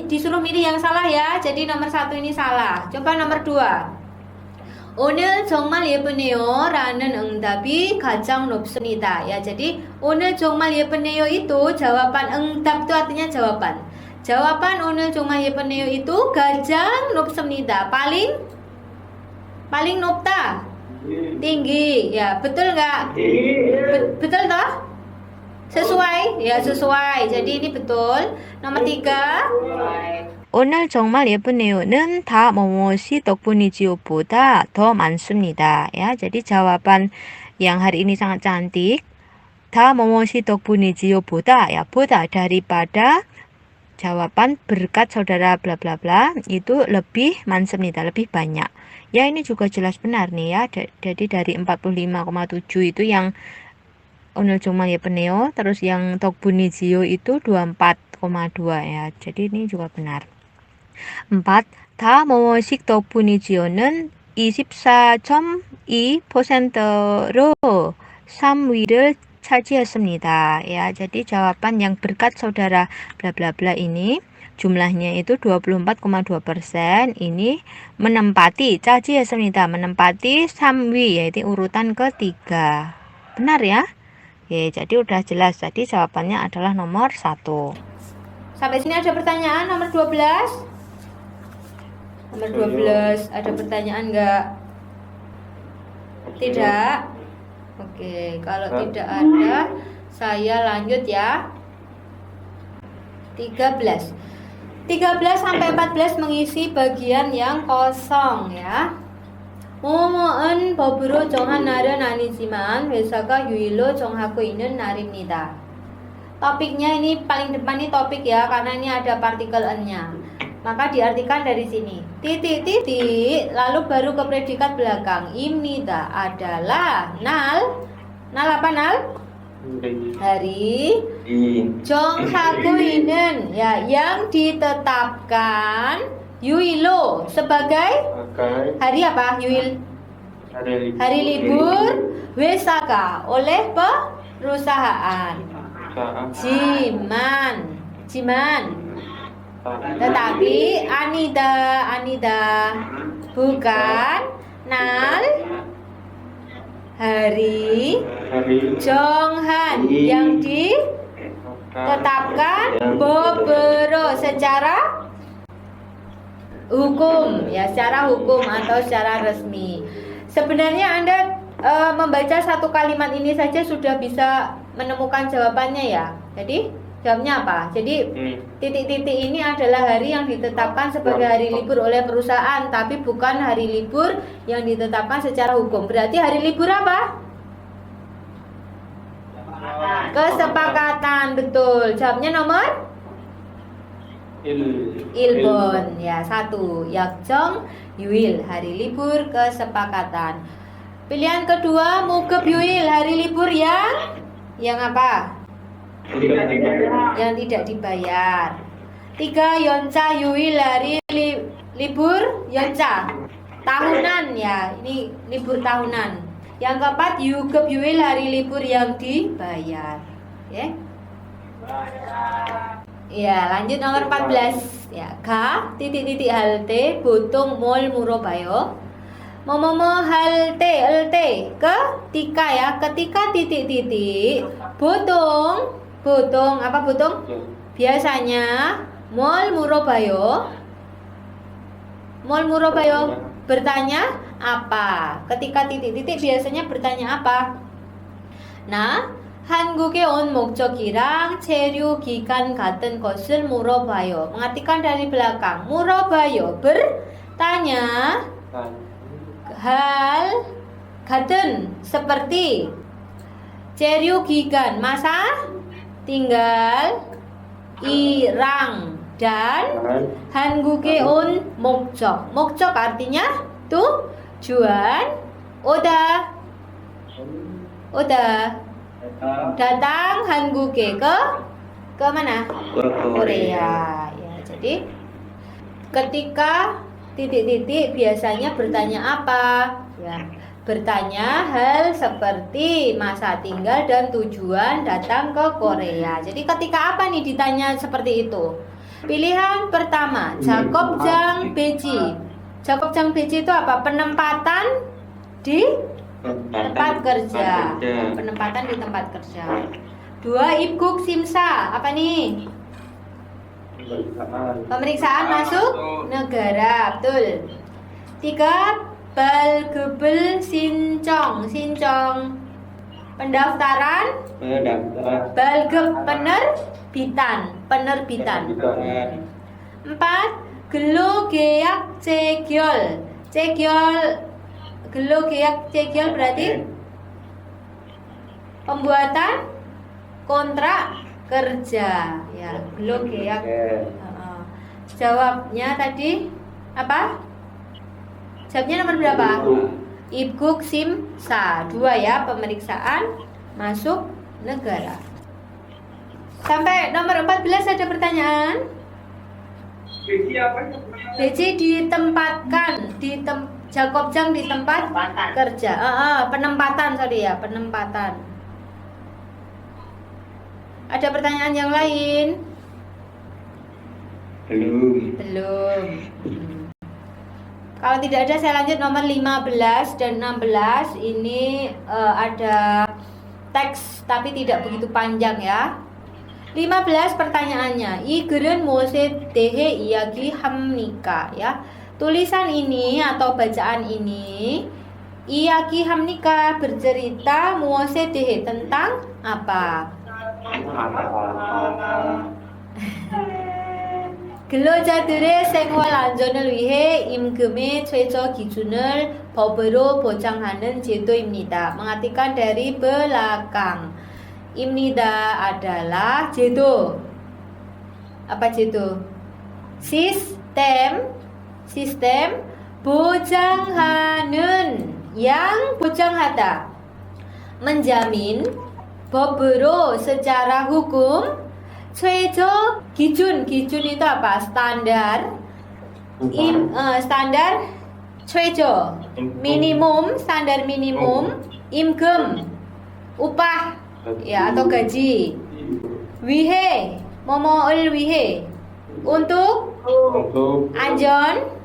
Disuruh milih yang salah ya. Jadi nomor 1 ini salah. Coba nomor 2. 오늘 정말 예쁘네요 라는 응답이 가장 높습니다. Ya, jadi 오늘 정말 예쁘네요 itu jawaban. 응답 itu artinya jawaban. Jawaban 오늘 정말 예쁘네요 itu 가장 높습니다. Paling 높다. Tinggi. Ya, betul nggak? Betul toh? Sesuai, ya sesuai. Jadi ini betul. Nomor 3. 오늘 정말 예쁘네요는 다 뭐뭐시 덕분이지요 보다 더 많습니다. Ya, jadi jawaban yang hari ini sangat cantik. 다 뭐뭐시 덕분이지요 보다, ya 보다 daripada jawaban berkat saudara bla bla bla itu lebih 많습니다, lebih banyak. Ya, ini juga jelas benar nih ya. Jadi dari 45,7 itu yang 오늘 정말 예쁘네요. Terus yang 덕분이지요 itu 24,2 ya. Jadi ini juga benar. 4. 다 뭐뭐식 덕분이지요는 24.2%로 3위를 차지했습니다. Ya, jadi jawaban yang berkat saudara bla bla bla ini jumlahnya itu 24,2%. Ini menempati 차지했습니다. menempati 3위 yaitu urutan ketiga. Benar ya? Oke, jadi udah jelas. Tadi jawabannya adalah nomor 1. Sampai sini ada pertanyaan nomor 12? Nomor 12 ada pertanyaan enggak? Tidak? Oke, kalau tidak ada saya lanjut ya. 13 sampai 14 mengisi bagian yang kosong ya. 뭐뭐은 법으로 정한 날은 아니지만 회사가 유일로 정하고 있는 날입니다. Topiknya ini paling depan nih topik ya, karena ini ada partikel n-nya. Maka diartikan dari sini. Titik lalu baru ke predikat belakang. Imnida adalah nal apa nal? Hari 정하고있는 ya, yang ditetapkan 유일로 sebagai hari apa? Yuil. Hari libur 회사가 oleh perusahaan. Jiman. Tetapi anida bukan nal hari 정한 yang ditetapkan beberapa secara hukum ya, secara hukum atau secara resmi. Sebenarnya Anda membaca satu kalimat ini saja sudah bisa menemukan jawabannya ya. Jadi jawabnya apa? Jadi titik-titik ini adalah hari yang ditetapkan sebagai hari libur oleh perusahaan, tapi bukan hari libur yang ditetapkan secara hukum. Berarti hari libur apa? Kesepakatan, betul. Jawabnya nomor 1번 ya, 1. 약정 유일, hari libur kesepakatan. Pilihan kedua 무급 유일, hari libur yang apa? Yang tidak dibayar. 3. 연차 유일, hari libur 연차 tahunan ya, ini libur tahunan. Yang keempat, yukup yuil hari libur yang dibayar. Ya. Ya, lanjut nomor 14. Ya, K titik-titik halte botung mall Murobayo. Momomo halte ketika ya, ketika titik-titik botung apa botung? Biasanya mall Murobayo bertanya apa? Ketika titik-titik biasanya bertanya apa? Nah, 한국에 온 목적이랑 체류 기간 같은 것을 물어봐요. mengartikan dari belakang. 물어봐요 bertanya hal 같은 seperti 체류 기간 masa tinggal irang dan 한국에 온 목적. 목적 artinya tujuan. 오다 datang 한국에 ke mana? Korea. Ya, jadi ketika titik-titik biasanya bertanya apa? Ya, bertanya hal seperti masa tinggal dan tujuan datang ke Korea. Jadi ketika apa nih ditanya seperti itu? Pilihan pertama, 작업장 배지. 작업장 배지 itu apa? Penempatan di tempat kerja. Penempatan di tempat kerja. 2, 입국 심사. Apa nih? Pemeriksaan masuk negara. Betul. 3, 발급을 신청. Pendaftaran. 발급 penerbitan. 4, 근로계약 재결. 근로계약 재결 berarti pembuatan kontrak kerja. Ya, 근로계약. Jawabnya tadi apa? Jawabnya nomor berapa? 입국 심사. 2 ya, pemeriksaan masuk negara. Sampai nomor 14 ada pertanyaan? BC ditempatkan Jakobjang di tempat kerja. Penempatan penempatan. Ada pertanyaan yang lain? Belum. Kalau tidak ada saya lanjut nomor 15 dan 16. Ini ada teks tapi tidak begitu panjang ya. 15 pertanyaannya. 이 글은 무엇에 대해 이야기합니까? Ya. Tulisan ini atau bacaan ini 이야기합니까 bercerita 무엇에 대해 tentang apa? 근로자들의 생활 안전을 위해 임금의 최저 기준을 법으로 보장하는 제도입니다. mengartikan dari belakang. 입니다 adalah 제도. Apa 제도? Sistem 보장하는 yang 보장하다 menjamin 법으로 secara hukum 최저 기준 itu apa? Standar standar 최저 standar minimum 임금 upah ya atau gaji 위해 뭐뭐을 위해 untuk anjon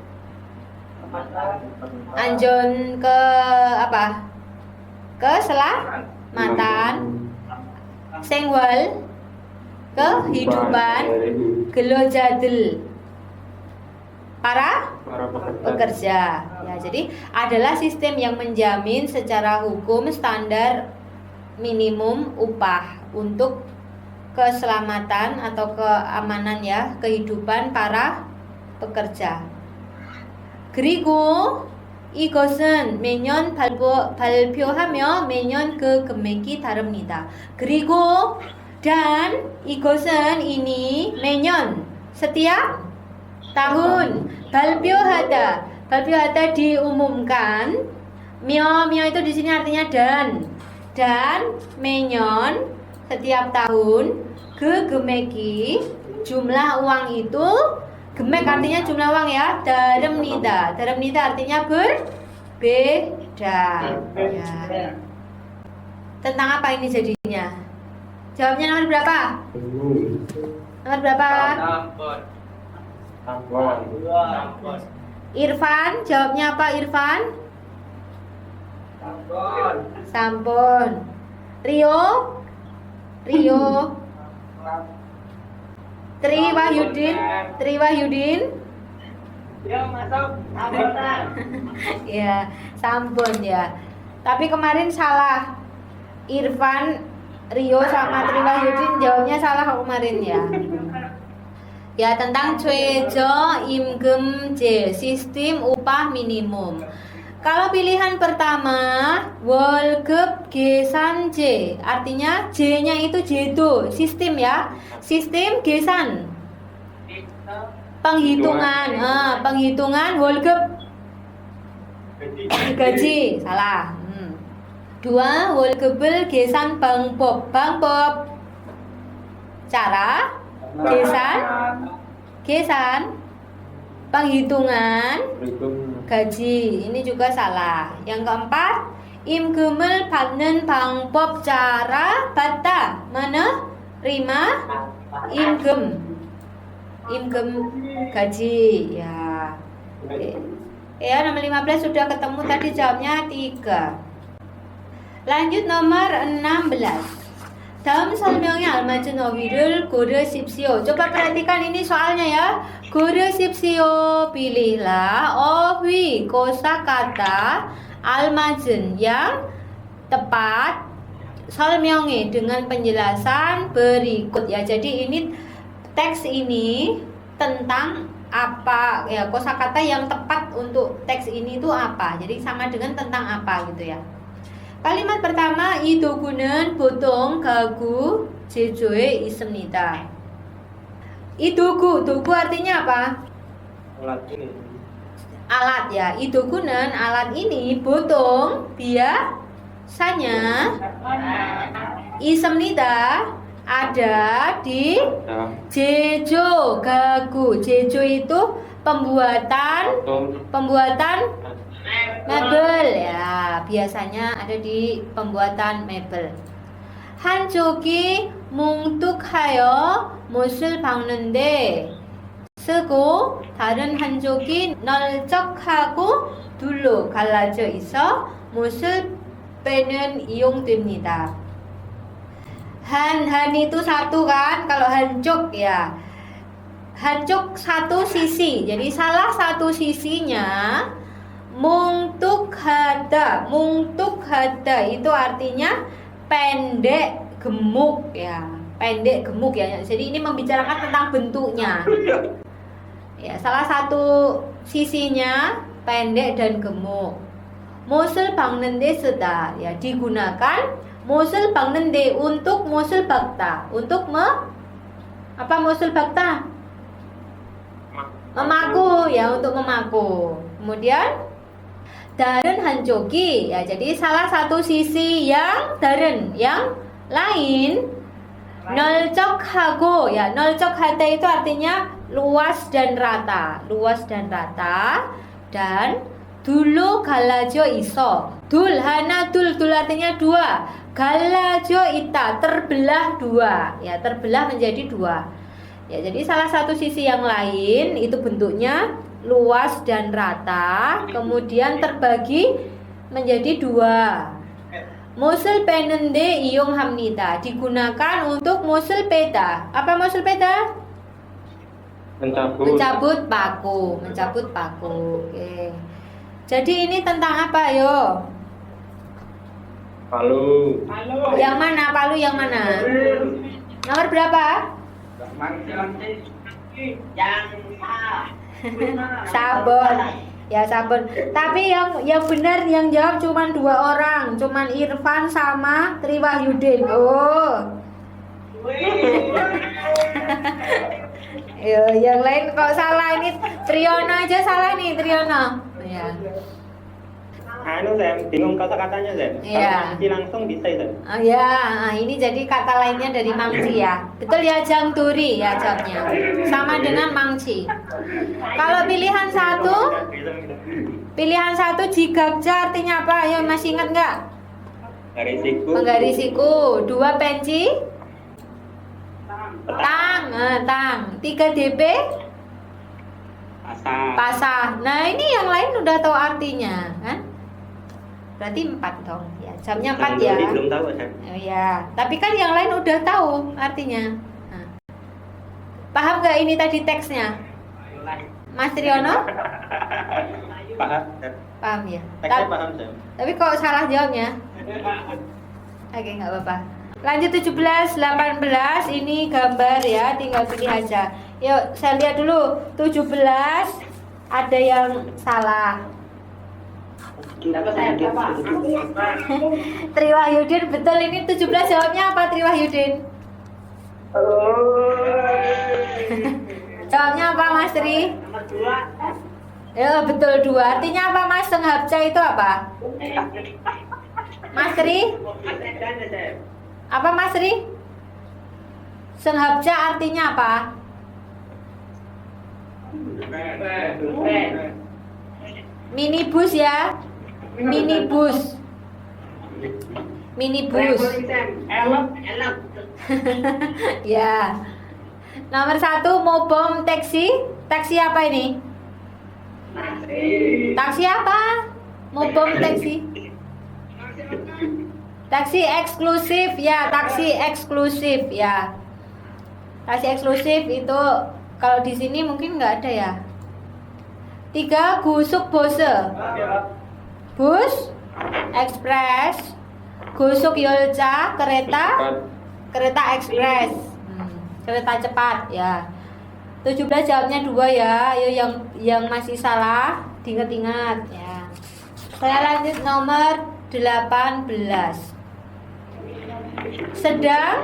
ke apa? Keselamatan 생활 kehidupan 근로자들 para pekerja ya. Jadi adalah sistem yang menjamin secara hukum standar minimum upah untuk keselamatan atau keamanan ya kehidupan para pekerja. 그리고 이것은 매년 발표하며 매년 그 금액이 다릅니다. 그리고 dan 이것은 ini 매년 setiap tahun 발표하다 diumumkan. myo itu di sini artinya dan 매년 setiap tahun 그 금액이 jumlah uang itu gemeg artinya jumlah uang ya. 다릅니다 artinya berbeda ada. Ya. Tentang apa ini jadinya? Jawabnya nomor berapa? Nomor berapa? Irfan, jawabnya apa Irfan? Sampun. Rio? Tri Wahyudin? Ya, sampun ya. Tapi kemarin salah. Irfan, Rio sama Tri Wahyudin jawabnya salah kemarin ya. Ya, tentang 최저 임금제, sistem upah minimum. Kalau pilihan pertama 월급 계산제, artinya J-nya itu jedo, sistem ya. Sistem 계산. Penghitungan, penghitungan 월급 gaji, salah. Dua, 월급을 계산 방법. 방법 cara 계산 penghitungan gaji, ini juga salah. Yang keempat, 임금을 받는 방법, cara 받다, menerima imgem gaji ya. Ya, nomor 15 sudah ketemu tadi, jawabnya 3. Lanjut nomor 16. 다음 설명에 알맞은 어휘를 고르십시오. Coba perhatikan ini soalnya ya. 고르십시오. Pilihlah 어휘 kosakata almazun yang tepat 설명에 dengan penjelasan berikut ya. Jadi ini teks ini tentang apa ya, kosakata yang tepat untuk teks ini itu apa. Jadi sama dengan tentang apa gitu ya. Kalimat pertama, 이 도구는 보통 가구 제조에 있습니다. 이 도구 artinya apa? Alat ini. Alat ya. 이 도구는 alat ini 보통 biasanya 있습니다. Ada di 제조 가구. 제조 itu pembuatan mebel ya, biasanya ada di pembuatan mebel. 한쪽이 뭉툭하여 못을 박는데 쓰고 다른 한쪽이 널쩍하고 둘로 갈라져 있어 못을 빼는 이용됩니다. Han itu satu kan, kalau hancuk ya. Hancuk satu sisi. Jadi salah satu sisinya mungtukhada itu artinya pendek gemuk ya, pendek gemuk ya. Jadi ini membicarakan tentang bentuknya ya, salah satu sisinya pendek dan gemuk. 못을 박는데 쓰다 ya, digunakan 못을 박는데 untuk 못을 박다, untuk apa 못을 박다? Memaku ya, untuk memaku. Kemudian da른 한쪽이 ya, jadi salah satu sisi yang da른, yang lain. 널쩍하고 ya, 널쩍하다 itu artinya luas dan rata, dan 둘로 갈라져 있어. 둘 하나, 둘 artinya dua. 갈라져 있다, terbelah dua ya, terbelah menjadi dua ya. Jadi salah satu sisi yang lain itu bentuknya luas dan rata, kemudian terbagi menjadi dua. 못을 빼는데 이용합니다. Digunakan untuk 못을 빼다. Apa 못을 빼다? Mencabut paku. Oke. Jadi ini tentang apa yo? Palu. Yang mana? Palu yang mana? Nomor berapa? Sabun ya, sabun. Tapi yang benar yang jawab cuma 2 orang, cuma Irfan sama Tri Wahyudin. Oh. Yang lain kok salah, ini Triono aja salah nih, Triono. Ya. Anu Sam, bingung kata-katanya Sam. Iya. Kalau mangci langsung bisa Sam. Oh ya, ini jadi kata lainnya dari mangci ya. Betul ya, Jang Turi ya jawabnya. Sama dengan mangci. Kalau pilihan satu jigakja artinya apa? Ayo masih ingat nggak? Garisiku. Menggarisiku. 2 penci. Tang. 3 DP. Pasah. Nah ini yang lain udah tahu artinya, kan? Berarti 4 dong. Ya, jamnya 4 ya. Belum tahu Sam. Oh ya, tapi kan yang lain udah tahu artinya. Nah. Paham nggak ini tadi teksnya, Mas Triono? Paham Sam. Paham ya. Teksnya paham Sam. Tapi kok salah jawabnya? Oke, nggak apa-apa. Lanjut 17, 18 ini gambar ya, tinggal pilih aja. Yuk, saya lihat dulu. 17 ada yang salah. Tri Wahyudin betul, ini 17 jawabnya apa Tri Wahyudin? Jawabnya apa Mas Tri? Ya betul 2. Artinya apa Mas? Senghapca itu apa? Mas Tri? Apa Mas Tri? Senghapca artinya apa? Minibus ya. Minibus. Ya. Nomor 1 mobom taksi. Taksi apa ini? Taksi apa? Mobom taksi. Taksi eksklusif ya, taksi eksklusif ya. Taksi eksklusif itu kalau di sini mungkin nggak ada ya. 3 gusuk bose. Bus, ekspres, gusuk yolca, kereta ekspres. Kereta cepat ya. 17 jawabnya 2 ya. Ayo yang masih salah diingat-ingat ya. Saya lanjut nomor 18. Sedang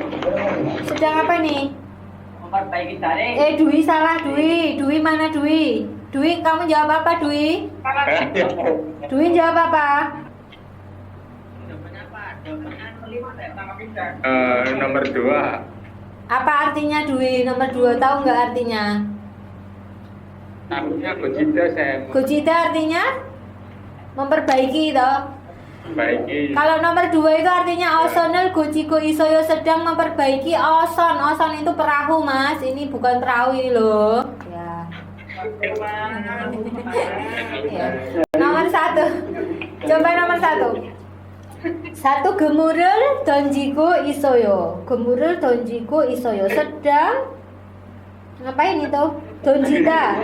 apa nih? Dwi salah Dwi. Dwi mana Dwi? Dwi kamu jawab apa Dwi? Dwi jawab apa? Nomor 2. Apa artinya Dwi? Nomor 2 tahu nggak artinya? Artinya gojita Sam. Gojita artinya memperbaiki toh. Baiki. Kalau nomor 2 itu artinya osonel gojiko isoyo sedang memperbaiki oson. Oson itu perahu Mas. Ini bukan perahu ini loh. Ya. Ya. Nomor 1. Coba nomor 1. 1 gemurul donjiko isoyo. Gemurul donjiko isoyo sedang ngapain itu? Donjita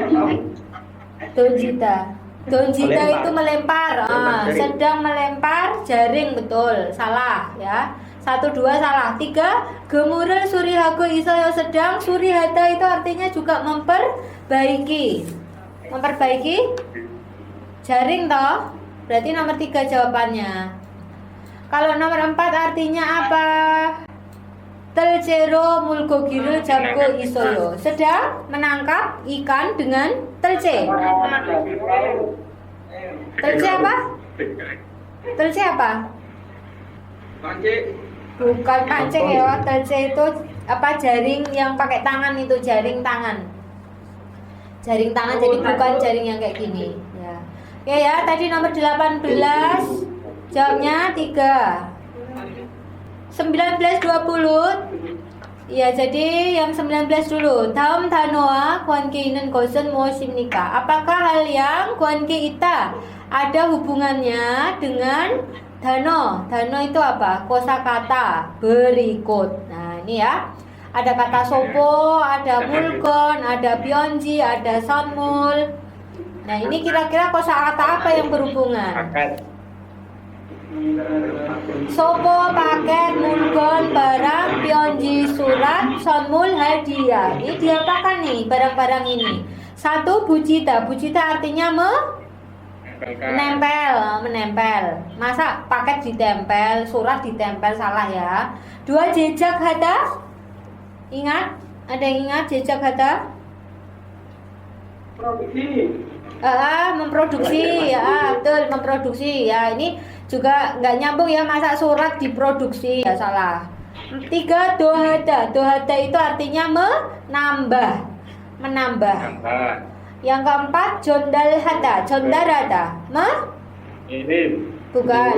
itu melempar, sedang melempar jaring, betul, salah ya. 1, 2 salah. 3 gemurul surihago isoyo sedang. Surihata itu artinya juga memperbaiki jaring toh. Berarti nomor 3 jawabannya. Kalau nomor 4 artinya apa? Telcero mulgogirul jamgo isoyo sedang menangkap ikan dengan telce. Telce apa? Telce apa? Bukan pancing ya. Telce itu apa? Jaring yang pakai tangan itu, jaring tangan. Jaring tangan, jadi bukan jaring yang kayak gini ya. Oke ya, tadi nomor 18 jawabnya 3. 19, 20. Ya, jadi yang 19 dulu. Daum danoa guanke inen gosen muosimnika. Apakah hal yang guanke ita ada hubungannya dengan dano? Dano itu apa? Kosakata berikut. Nah, ini ya. Ada kata sopo, ada mulgon, ada bionji, ada sonmul. Nah, ini kira-kira kosakata apa yang berhubungan? Sopo, paket, mulgon, barang, pionji, surat, sonmul, hadiah. Ini diapakan nih barang-barang ini? 1 bujita. Bujita artinya menempel. Masa paket ditempel, surat ditempel, salah ya. 2 jejak hata. Ingat? Ada yang ingat jejak hata? Memproduksi ya, betul, memproduksi ya. Ini juga nggak nyambung ya, masa surat diproduksi ya, salah. 3 dohada. Dohada itu artinya menambah. Nampak. Yang keempat jondalhada. Jondarada Ngirim. bukan,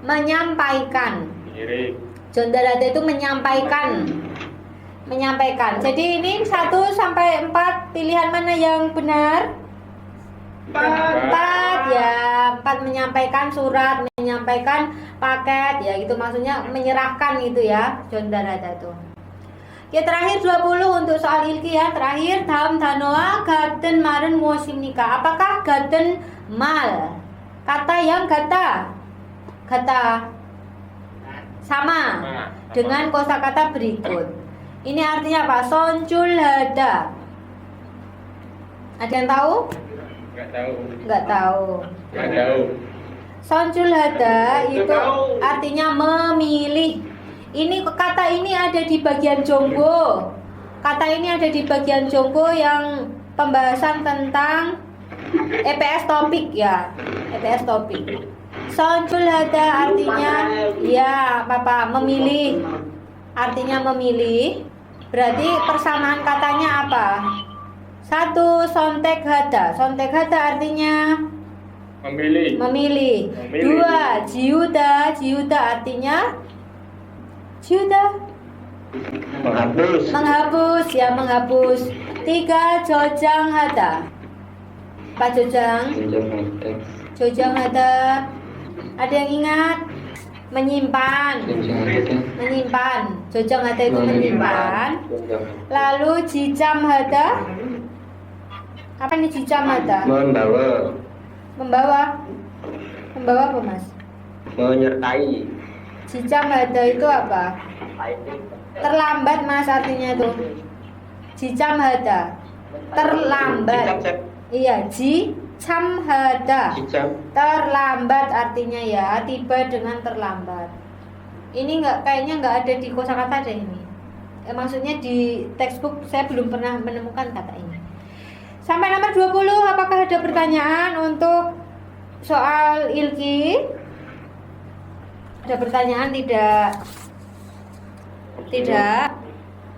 menyampaikan. Ngirim. Jondarada itu menyampaikan. Jadi ini 1 sampai 4, pilihan mana yang benar? 4 ya, 4 menyampaikan surat, menyampaikan paket ya, gitu maksudnya menyerahkan gitu ya, jondarada itu. Oke, terakhir 20 untuk soal ilki ya. Terakhir, dalam danoa gaden maren musim nikah. Apakah gaden mal? Kata yang gata sama dengan kosakata berikut. Ini artinya apa? Soncul hada. Ada yang tahu? Nggak tahu. Soncul hada itu artinya memilih. Ini kata ini ada di bagian jonggo. Kata ini ada di bagian jonggo yang pembahasan tentang EPS topik ya. EPS topik. Soncul hada artinya ya, Bapak, memilih. Artinya memilih. Berarti persamaan katanya apa? 1 sontek hada. Sontek hada artinya memilih. 2 jiuda. Jiuda artinya menghapus ya, menghapus. 3 jojang hada. Pak jojang hada. Ada yang ingat? Menyimpan. Jojang hada itu menyimpan. Lalu jijam hada. Apa ini jijam hada? Membawa apa, Mas? Menyertai. Jijam hada itu apa? Terlambat, Mas, artinya itu. Jijam hada. Terlambat. Iya, jijam hada. Terlambat artinya ya, tiba dengan terlambat. Ini kayaknya nggak ada di kosakata deh ini. Maksudnya di textbook saya belum pernah menemukan kata ini. Sampai nomor 20, apakah ada pertanyaan untuk soal ilki? Ada pertanyaan tidak? Tidak.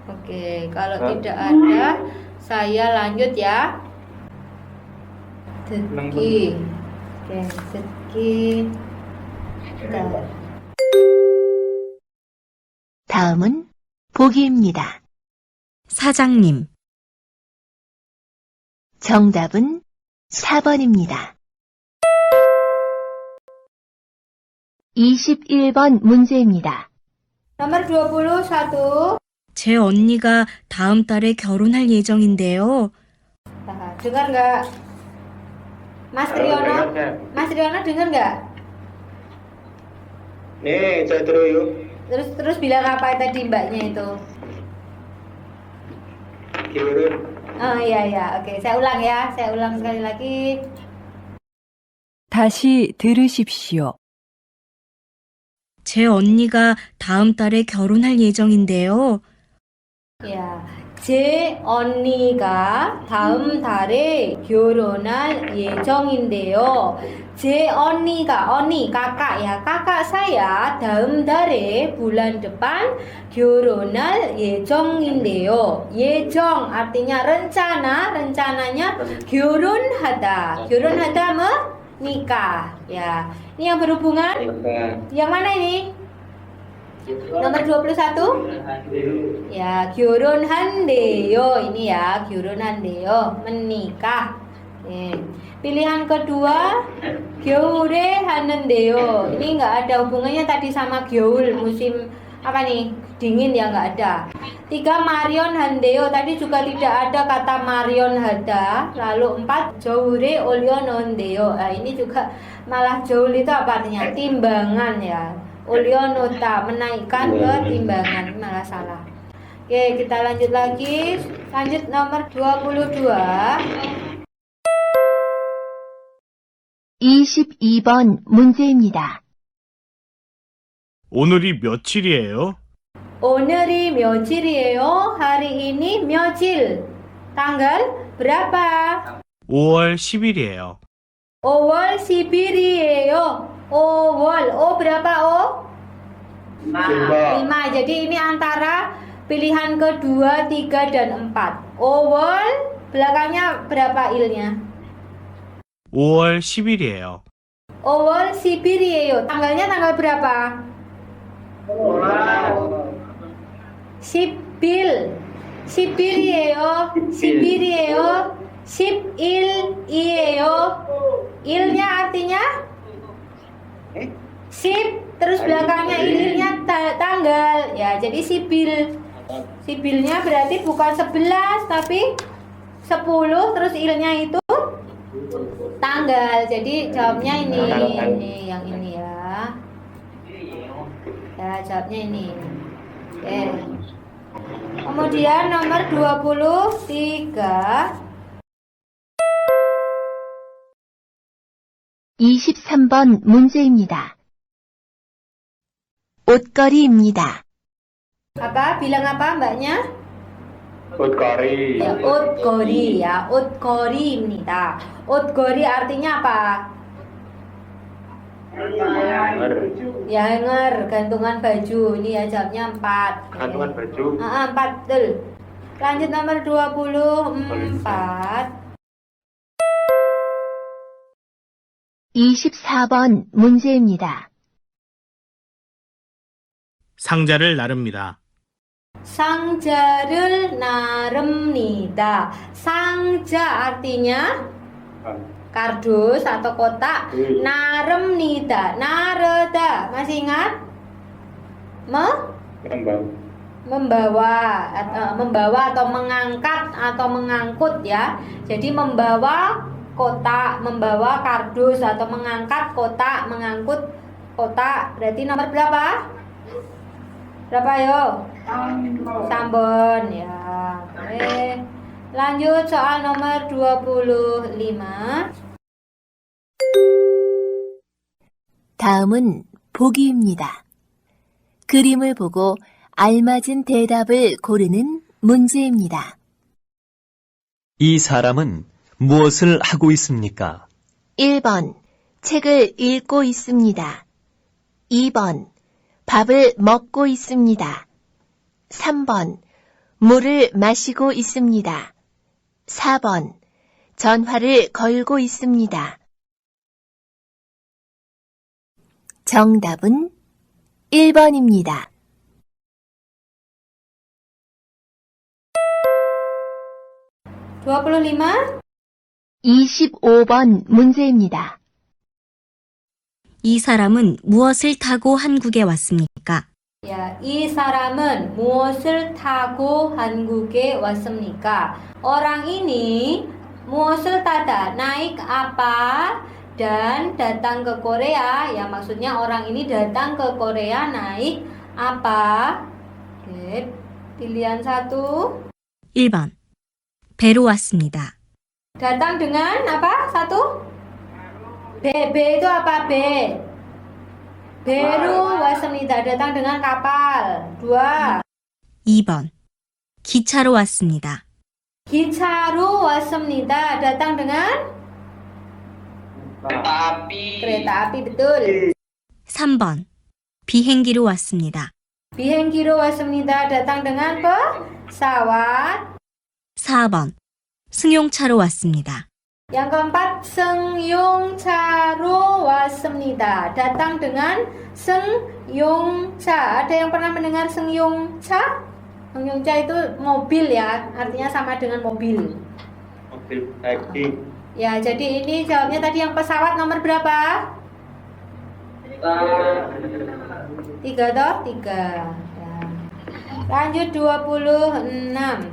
Oke, kalau tidak ada, saya lanjut ya. Dedki. Oke, dedki. 다음은 보기입니다. 사장님, 정답은 4번입니다. 21번 문제입니다. Nomor 21. 제 언니가 다음 달에 결혼할 예정인데요. Nah, dengar nggak? Mas Triono dengar nggak? Nih, saya terus yuk. Terus bilang apa tadi mbaknya itu? Gimana? Oh iya, oke, saya ulang ya. Saya ulang sekali lagi. 다시 들으십시오. 제 언니가 다음 달에 결혼할 예정인데요. Ya, 제 언니가 다음 달에 결혼할 예정인데요. 제 언니가, 언니 kakak ya, kakak saya dalam 달에 bulan depan 결혼할 예정인데요. 예정 artinya rencana, rencananya 결혼하다. 결혼하다 menikah ya. Ini yang berhubungan? Yang mana ini? Nomor 21? Ya, 결혼한대요. Ini ya, 결혼한대요. Menikah. Pilihan kedua, 겨울에 하는데요. Ini nggak ada hubungannya tadi sama 겨울, musim apa nih? Dingin ya, nggak ada. 3, 마련한대요. Tadi juga tidak ada kata 마련하다. Lalu 4, 겨울에 올려놓은대요. Nah, ini juga malah 겨울 itu apa artinya? Timbangan ya. 올려놓다, menaikkan ke timbangan, malah salah. Oke, kita lanjut lagi. Lanjut nomor 22. 22번 문제입니다. 오늘이 며칠이에요? 오늘이 며칠이에요? Hari ini 며칠. Tanggal berapa? 5월 10일이에요. 5월 10일이에요. 5월. O berapa O? 5. Jadi ini antara pilihan kedua, 3, dan 4. 5월 belakangnya berapa ilnya? 5월 10일이에요. 5월 10일이에요. Tanggalnya tanggal berapa? 10일. 10일이에요. 10일이에요. 10일이에요. Ilnya artinya 10, terus belakangnya ilnya tanggal. Ya, jadi sipil. Sipilnya berarti bukan 11 tapi 10, terus ilnya itu tanggal. Jadi jawabnya ini. Ini yang ini ya. Ya, jawabnya ini. Oke. Kemudian nomor 23. 23번 문제입니다. 옷걸이입니다. Apa? Bilang apa mbaknya? Utkori. Ya, 옷걸이 ya. 옷걸이입니다. 옷걸이 artinya apa? Ya, hanger, gantungan baju. Ini ya jawabnya 4. Gantungan baju. 4, betul. Lanjut nomor 24. 24번 문제입니다. 상자를 나릅니다. 상자를 나릅니다. 상자 artinya kardus atau kotak. Narebnida, nareda, masih ingat? Membawa atau mengangkat atau mengangkut ya. Jadi membawa kotak, membawa kardus atau mengangkat kotak, mengangkut kotak. Berarti nomor berapa? Berapa yo? Sampun ya. Oke. Lanjut soal nomor 25. 다음은 보기입니다. 그림을 보고 알맞은 대답을 고르는 문제입니다. 이 사람은 무엇을 하고 있습니까? 1번, 책을 읽고 있습니다. 2번, 밥을 먹고 있습니다. 3번, 물을 마시고 있습니다. 4번, 전화를 걸고 있습니다. 정답은 1번입니다. (25) 25번 문제입니다. 이 사람은 무엇을 타고 한국에 왔습니까? Ya, 이 사람은 무엇을 타고 한국에 왔습니까? Orang ini 무엇을 타다, naik apa dan datang ke Korea. Ya, maksudnya orang ini datang ke Korea naik apa? Oke, pilihan 1. 1번. 배로 왔습니다. Datang dengan apa? 1. B itu apa? B. Beru wasmida, datang dengan kapal. 2. 2번. 기차로 왔습니다. Gicharu wasmida, datang dengan kereta api, betul. 3번. 비행기로 왔습니다. Bihenggiru wasmida, datang dengan pesawat. 4번. 승용차로 왔습니다. Yang keempat, Seungyongcharu wasmida, datang dengan Seungyongcha. Ada yang pernah mendengar Seungyongcha? Seungyongcha itu mobil ya, artinya sama dengan mobil. Mobil taksi. Ya, jadi ini jawabnya tadi yang pesawat nomor berapa? 3 toh? 3. Ya. Lanjut 26.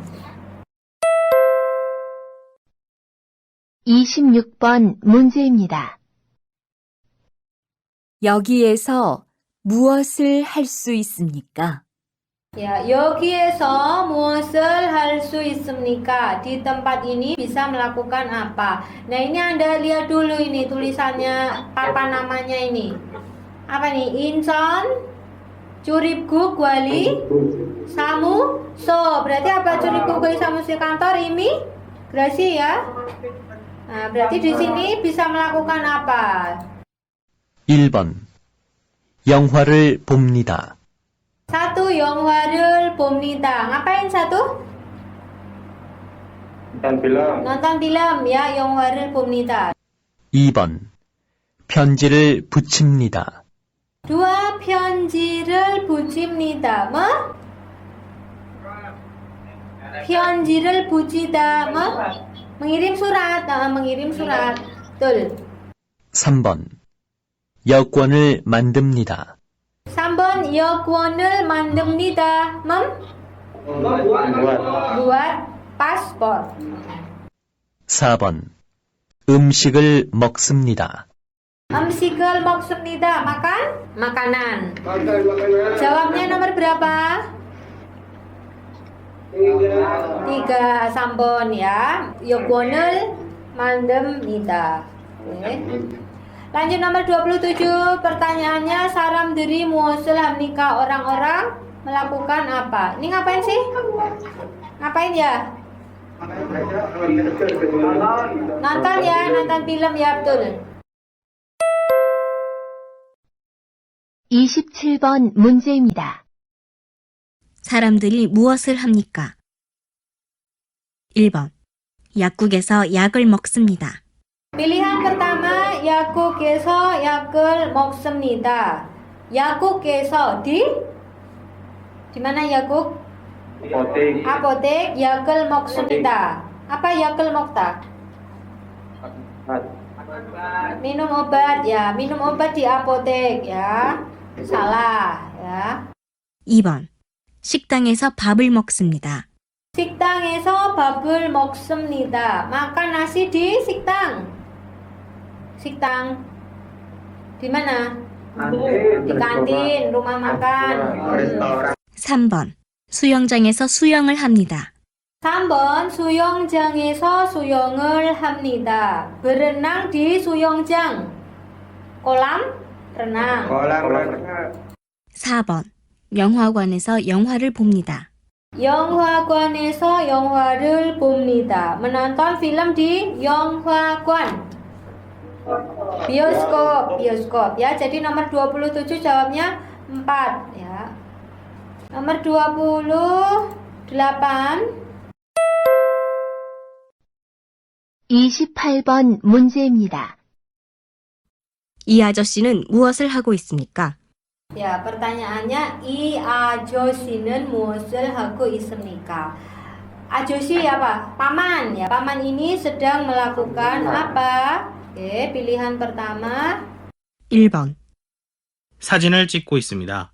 26번 문제입니다. 여기에서 무엇을 할 수 있습니까? Ya, 여기에서 무엇을 할 수 있습니까? Di tempat ini bisa melakukan apa? Nah, ini Anda lihat dulu ini tulisannya, apa namanya ini? Apa nih? Incheon, Curibguk, Gwali, Samu, So. Berarti apa? Curibguk, Gwali, Samu, Si kantor, imigrasi ya? Nah, berarti di sini bisa melakukan apa? 1번. 영화를 봅니다. Satu, 영화를 봅니다. Ngapain satu? Dan bilang Nonton film ya, 영화를 봅니다. 2번. 편지를 붙입니다. Dua, 편지를 붙입니다. 뭐? 편지를 붙이다. 뭐? Mengirim surat. mengirim surat. Betul. 3번. 여권을 만듭니다. 3번, 여권을 만듭니다. membuat Buat paspor. 4번. 음식을 먹습니다. 음식을 먹습니다. Makan? Makanan. Jawabnya nomor berapa? 3, 3번 ya. 여권을 만듭니다. Oke. Lanjut nomor 27. Pertanyaannya, 사람들이 무엇을 합니까? Orang-orang melakukan apa? Ini ngapain sih? Ngapain ya? Nonton ya, nonton film ya, betul. 27번 문제입니다. 사람들이 무엇을 합니까? 1번. 약국에서 약을 먹습니다. Pilihan pertama, 약국에서 약을 먹습니다. 약국에서 di mana yakuk? apotek Apotek, 약을 먹습니다. Apa 약을 먹다? Minum obat ya, minum obat di apotek ya. Salah ya. 2번. 식당에서 밥을 먹습니다. 식당에서 밥을 먹습니다. Makan nasi di 식당. 식당. Di mana? Di kantin, rumah makan. restoran 3번. 수영장에서 수영을 합니다. 3번, 수영장에서 수영을 합니다. Berenang di 수영장. Kolam renang. kolam renang 4번. 영화관에서 영화를 봅니다. 영화관에서 영화를 봅니다. Menonton film di 영화관. Bioskop ya. Jadi nomor 27 jawabnya 4 ya. Nomor 28. 28번 문제입니다. 이 아저씨는 무엇을 하고 있습니까? Ya, pertanyaannya 이 아저씨는 무엇을 하고 있습니까? 아저씨 apa? Paman ya. Paman ini sedang melakukan apa? Oke, pilihan pertama. 1번. 사진을 찍고 있습니다.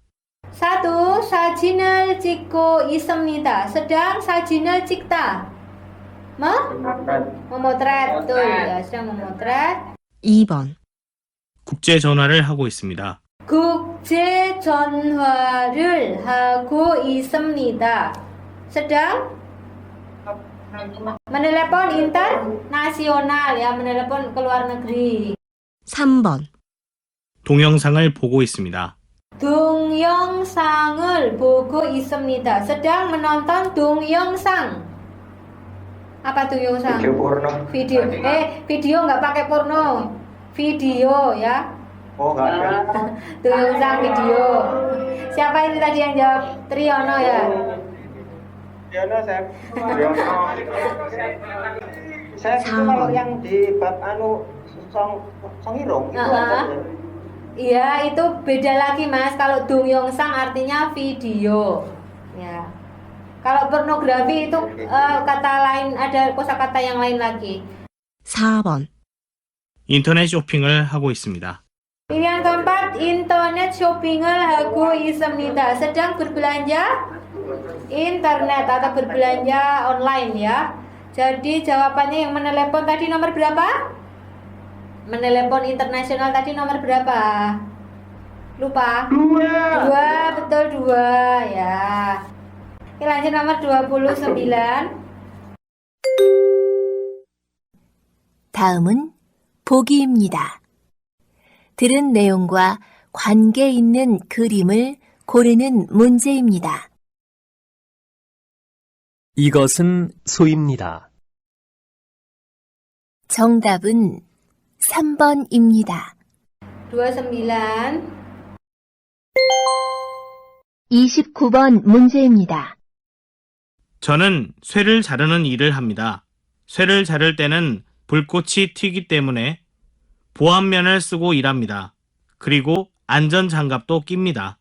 1. 사진을 찍고 있습니다. sedang 사진을 찍다. Memotret. Betul ya, sedang memotret. 2번. 국제 전화를 하고 있습니다. 국제 전화를 하고 있습니다. sedang menelepon internasional ya, menelepon ke luar negeri. 3번. 동영상을 보고 있습니다. 동영상을 보고 있습니다. sedang menonton 동영상. Apa 동영상? video porno Video. Video nggak pakai porno. Video ya. oh nggak ada 동영상 video. Siapa ini tadi yang jawab? Triono ya. Yono saya itu kalau yang di bab Songirong itu ada Iya, itu beda lagi Mas. Kalau 동영상 artinya video. Ya. Kalau pornografi itu kata lain, ada kosakata yang lain lagi. 4번. 인터넷 쇼핑을 하고 있습니다. Pilihan keempat, internet shopping을 하고 있습니다. sedang berbelanja internet atau berbelanja online ya. Jadi jawabannya yang menelepon tadi nomor berapa? Menelepon internasional tadi nomor berapa? Lupa? 2, betul 2 ya. Oke, lanjut nomor 29. 다음은 보기입니다. 들은 내용과 관계 있는 그림을 고르는 문제입니다. 이것은 소입니다. 정답은 3번입니다. 29. 29번 문제입니다. 저는 쇠를 자르는 일을 합니다. 쇠를 자를 때는 불꽃이 튀기 때문에 보안면을 쓰고 일합니다. 그리고 안전장갑도 낍니다.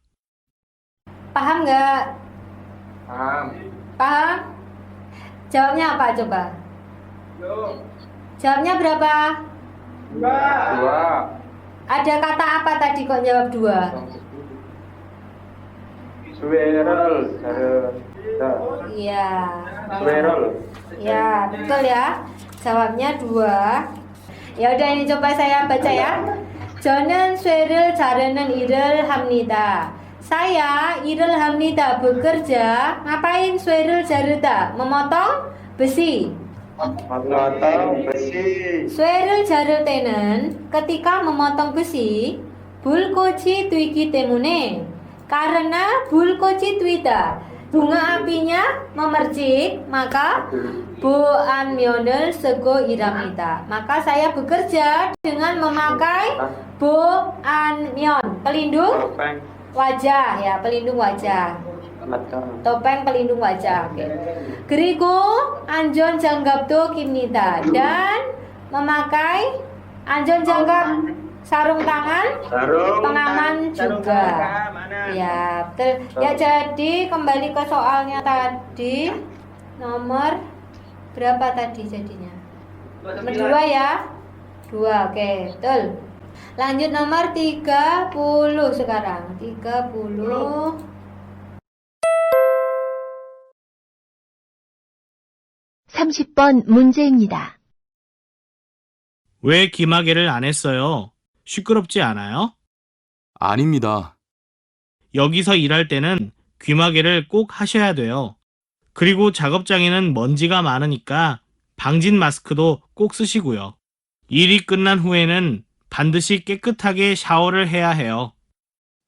Paham nggak? Paham. Paham? Jawabnya apa coba? Jawabnya berapa? 2. Ada kata apa tadi kok jawab 2? Swirl. Iya. Swirl. Ya, betul ya. Jawabnya 2. Ya udah ini coba saya baca ya. 저는 쇠를 자르는 일을 합니다. Saya 일을 합니다. bekerja. Ngapain 쇠를 자르다? Memotong besi. Memotong besi. 쇠를 자를 때는 ketika memotong besi 불꽃이 튀기 때문에 karena 불꽃이 튀다 bunga apinya memercik maka 보안면을 쓰고 일합니다. Maka saya bekerja dengan memakai 보안면 pelindung Topeng. wajah ya, pelindung wajah. Topeng pelindung wajah. Oke. 그리고 안전장갑도 낍니다. Dan memakai 안전장갑 sarung tangan Sarung. pengaman juga. Ya, betul. Ya, jadi kembali ke soalnya tadi. Nomor berapa tadi jadinya? Nomor 2 ya. 2, oke, betul. Lanjut nomor 30 sekarang. 30. 30번 문제입니다. 왜 귀마개를 안 했어요? 시끄럽지 않아요? 아닙니다. 여기서 일할 때는 귀마개를 꼭 하셔야 돼요. 그리고 작업장에는 먼지가 많으니까 방진 마스크도 꼭 쓰시고요. 일이 끝난 후에는 반드시 깨끗하게 샤워를 해야 해요.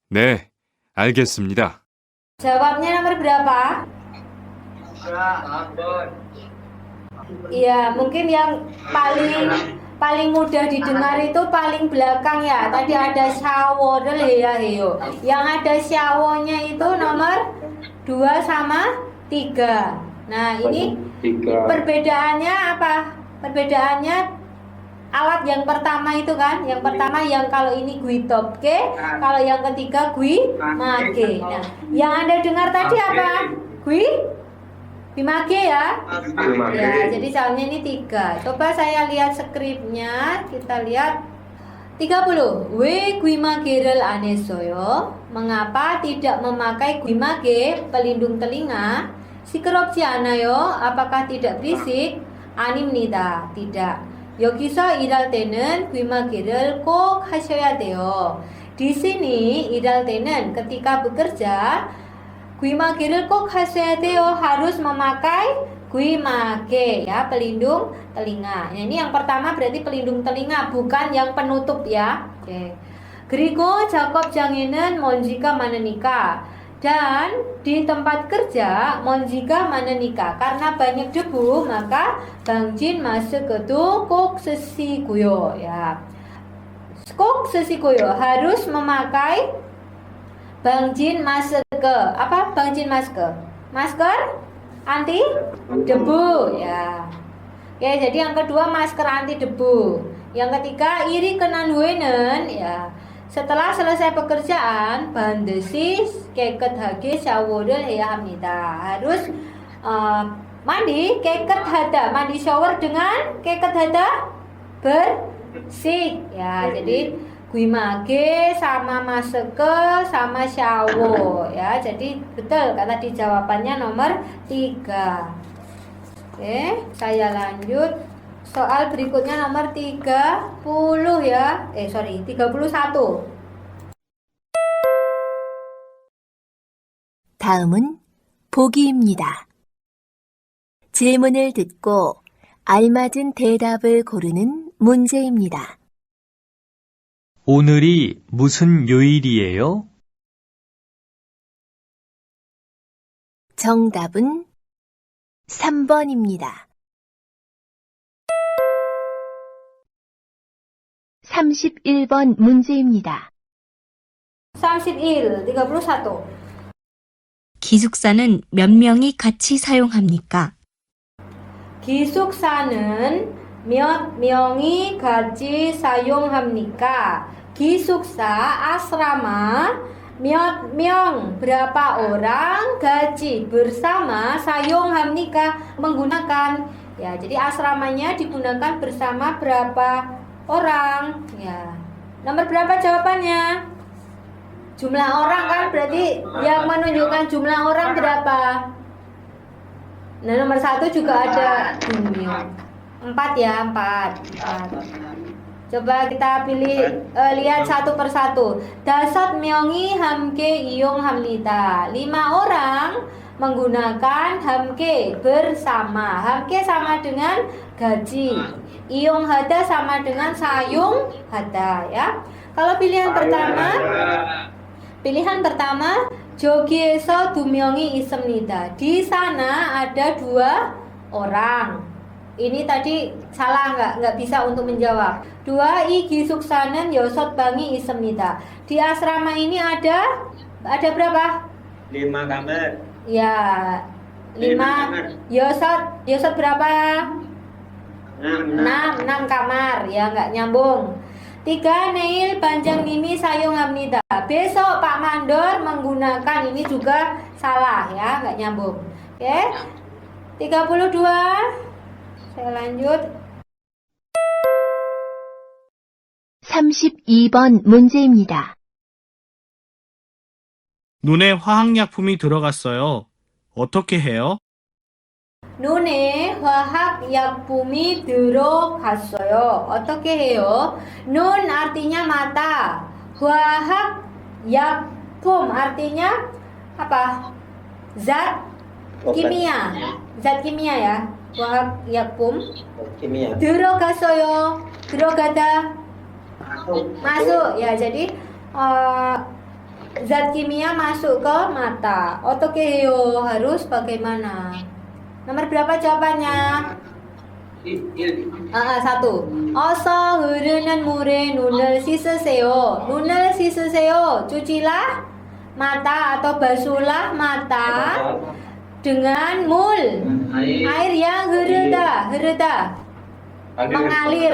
네, 알겠습니다. Jawabnya nomor berapa? Iya, mungkin yang paling mudah didengar itu paling belakang ya. Tadi ada shower ya, Heo. Yang ada showernya itu nomor 2 sama 3. Nah, ini perbedaannya apa? Perbedaannya alat yang pertama itu kan. Yang pertama yang kalau ini guitopke, kalau yang ketiga guimage. Nah, yang Anda dengar tadi apa? Guimage ya? Ya, jadi soalnya ini 3. Coba saya lihat skripnya. Kita lihat 30. 왜 귀마개를 안 했어요? Mengapa tidak memakai 귀마개 pelindung telinga? 시끄럽지 않아요? Apakah tidak berisik? 아닙니다. tidak. 여기서 일할 때는 귀마개를 꼭 하셔야 돼요. Di sini 일할 때는 ketika bekerja 귀마개를 꼭 하셔야 돼요. harus memakai 귀마개 ya, pelindung telinga. Nah, ini yang pertama berarti pelindung telinga, bukan yang penutup ya. Oke. 그리고 작업장에는 먼지가 많으니까. Dan di tempat kerja 먼지가 많으니까 karena banyak debu maka 방진 마스크도 꼭 쓰시고요 ya. 꼭 쓰시고요. harus memakai 방진 masker. Apa 방진 masker? Masker anti debu ya. Oke, jadi yang kedua masker anti debu. Yang ketiga iri kenan huenen ya. Setelah selesai pekerjaan, 반드시 깨끗하게 샤워를 해야 합니다. harus mandi 깨끗하다. mandi shower dengan 깨끗하다 bersih ya. Jadi guimage sama masker sama shower ya. Jadi betul kata di jawabannya nomor 3. Oke, saya lanjut. Soal berikutnya nomor 30 ya. 31. 다음은 보기입니다. 질문을 듣고 알맞은 대답을 고르는 문제입니다. 오늘이 무슨 요일이에요? 정답은 3번입니다. 31번 문제입니다. 31, 31. 기숙사는 몇 명이 같이 사용합니까? 기숙사는 몇 명이 같이 사용합니까? 기숙사 asrama 몇 명, berapa orang 같이 bersama 사용합니까? menggunakan. Ya, jadi asramanya digunakan bersama berapa orang? Ya. Nomor berapa jawabannya? Jumlah orang kan berarti yang menunjukkan jumlah orang berapa? Nah, nomor 1 juga ada 4 ya, 4. Coba kita pilih, lihat satu persatu. Dasot myongi hamke i용합니다. 5 orang menggunakan hamke bersama. Hamke sama dengan gaji. 이용하다 sama dengan 사용하다 ya. Kalau pilihan pertama 저기에서 2명이 있습니다. Di sana ada 2 orang. Ini tadi salah, nggak bisa untuk menjawab. 2, 이 기숙사는 6방이 있습니다. Di asrama ini ada berapa? 5 kamar. Ya, 5. Yosot berapa? 6 kamar. Ya, nggak nyambung. 3, Neil Banjangmimi 사용합니다. Besok Pak Mandor menggunakan, ini juga salah ya, nggak nyambung. Oke. 32. Saya lanjut. 32번 문제입니다. 눈에 화학약품이 들어갔어요. 어떻게 해요? 눈에 화학약품이 들어갔어요. 어떻게 해요? Nun artinya mata. 화학약품 artinya apa? Zat kimia. Zat kimia ya. 화학약품. Kimia. 들어갔어요. 들어가다. Masuk ya. Jadi zat kimia masuk ke mata. 어떻게 해요? Harus bagaimana? Nomor berapa jawabannya? 1. 어서 흐르는 물에 눈을 씻으세요. 눈을 씻으세요. Cucilah mata atau basuhlah mata dengan mul. Air yang 흐르다. Mengalir.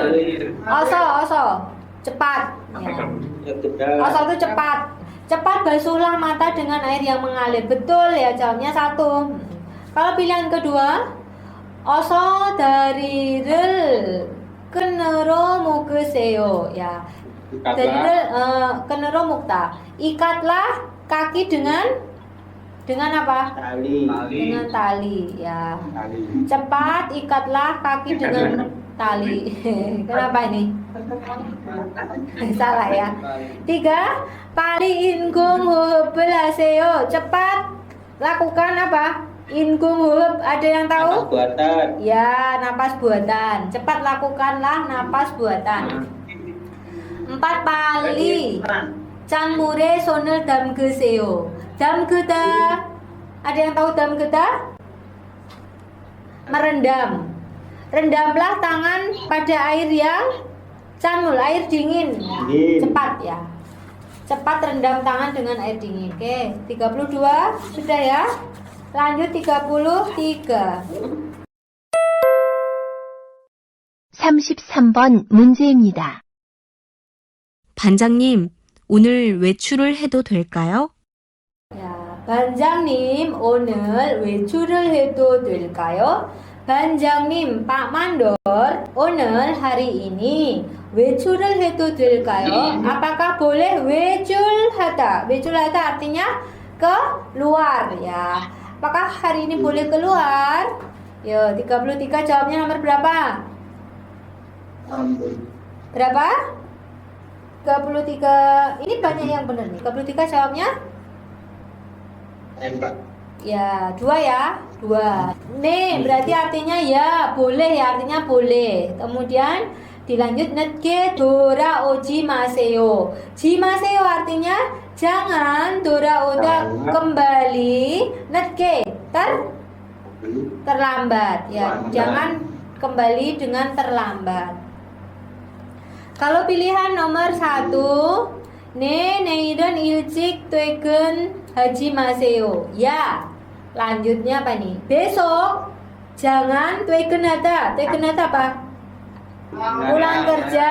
어서. Cepat. Ya. Ọso itu cepat. Cepat basuhlah mata dengan air yang mengalir. Betul ya, jawabnya 1. Kalau pilihan kedua, 어서 다리를 끈으로 묶으세요. Ya. Da리를 끈으로 묶다. Ikatlah kaki dengan apa? Tali. Dengan tali ya. Cepat ikatlah kaki dengan tali. Kenapa ini? Salah ya. 3, 빨리 인공호흡을 하세요. Cepat lakukan apa? Ingunghub, ada yang tahu? Napas buatan. Ya, napas buatan. Cepat lakukanlah napas buatan. 4, 빨리 찬물에 손을 담그세요. 담그다. Ada yang tahu 담그다? Merendam. Rendamlah tangan pada air yang canmul, air dingin. Cepat ya. Cepat rendam tangan dengan air dingin. Oke, 32 sudah ya. Lanjut 33. 33번 문제입니다. 반장님, 오늘 외출을 해도 될까요? Ya, 반장님, 오늘 외출을 해도 될까요? 반장님, Pak Mandor, 오늘 hari ini 외출을 해도 될까요? Apakah boleh 외출하다? 외출하다 artinya keluar ya. Apakah hari ini boleh keluar? Ya, 33 jawabnya nomor berapa? Berapa? 33. Ini banyak yang benar nih. 33 jawabnya? Ya, 2 ya. 2. Nih, berarti artinya ya, boleh ya, artinya boleh. Kemudian dilanjut netke 돌아오지 마세요. 지마세요 artinya jangan, 돌아오다 kembali, netke terlambat ya. Jangan kembali dengan terlambat. Kalau pilihan nomor 1, 네, 내일은 일찍 퇴근 하지 마세요. Ya. Lanjutnya apa nih? Besok jangan 퇴근하다. 퇴근하다 apa? Pulang kerja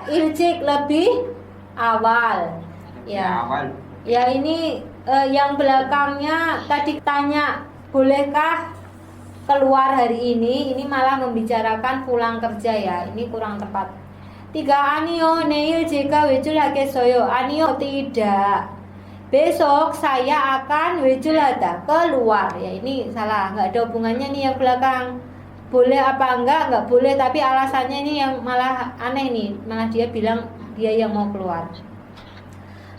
ilcik lebih awal. Ya. Awal. Ya ini yang belakangnya tadi tanya bolehkah keluar hari ini malah membicarakan pulang kerja ya. Ini kurang tepat. 3. 아니요, 내일 제가 외출하겠어요. 아니요, tidak. Besok saya akan 외출하다, keluar. Ya ini salah, nggak ada hubungannya nih yang belakang. Boleh apa enggak boleh, tapi alasannya ini yang malah aneh nih. Malah dia bilang dia yang mau keluar.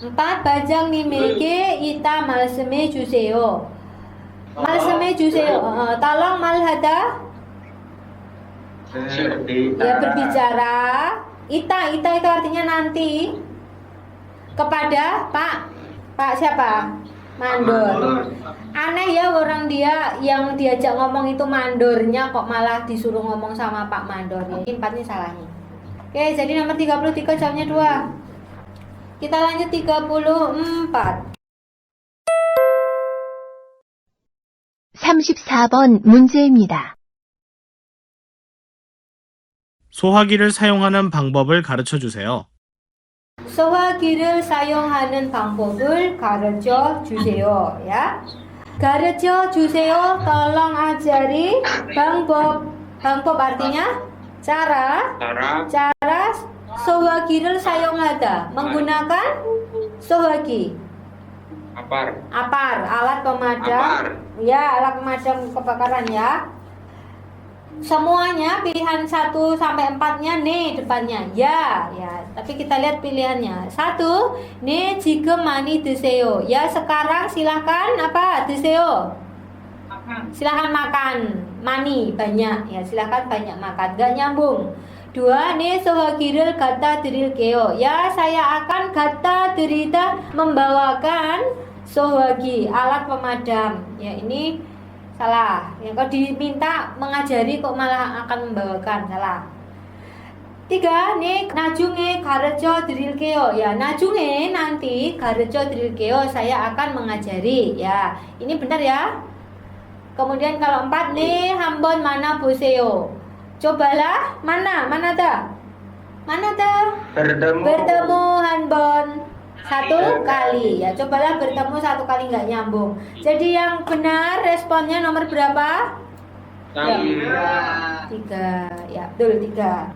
4. 반장님에게 이따 말씀해 주세요. 말씀해 주세요. Tolong 말하다. Ya berbicara. Ita itu artinya nanti kepada Pak siapa? Mandor. Aneh ya orang dia yang diajak ngomong itu mandornya kok malah disuruh ngomong sama Pak Mandor. Ya, ini 4 nih salahnya. Oke, jadi nomor 33 jawabnya 2. Kita lanjut 34. 34번 문제입니다. 소화기를 사용하는 방법을 가르쳐 주세요. 소화기를 사용하는 방법을 가르쳐 주세요. Ya. 가르쳐 주세요. Tolong ajari 방법. 방법 artinya cara. 소화기를 사용하다. Menggunakan 소화기. Apar, alat pemadam. Ya, alat pemadam kebakaran ya. Semuanya pilihan 1 sampai 4-nya 네 depannya. Ya. Tapi kita lihat pilihannya. 1, 네 지금 많이 드세요. Ya, sekarang silakan apa? 드세요. Silakan makan. 많이 banyak. Ya, silakan banyak makan. Gak nyambung. 2, 네 소화기를 갖다 드릴게요. Ya, saya akan 갖다 드리다 membawakan 소화기, alat pemadam. Ya, ini salah. Yang kau diminta mengajari kok malah akan membawakan. Salah. 3, 네 나중에 가르쳐 드릴게요. Ya, 나중에 nanti 가르쳐 드릴게요. Saya akan mengajari. Ya, ini benar ya. Kemudian kalau 4, 네 한번 만나보세요. Cobalah mana dah? Bertemu 한번. 1 kali ya, cobalah bertemu 1 kali, nggak nyambung. Jadi yang benar responnya nomor berapa? 3. Ya, betul 3.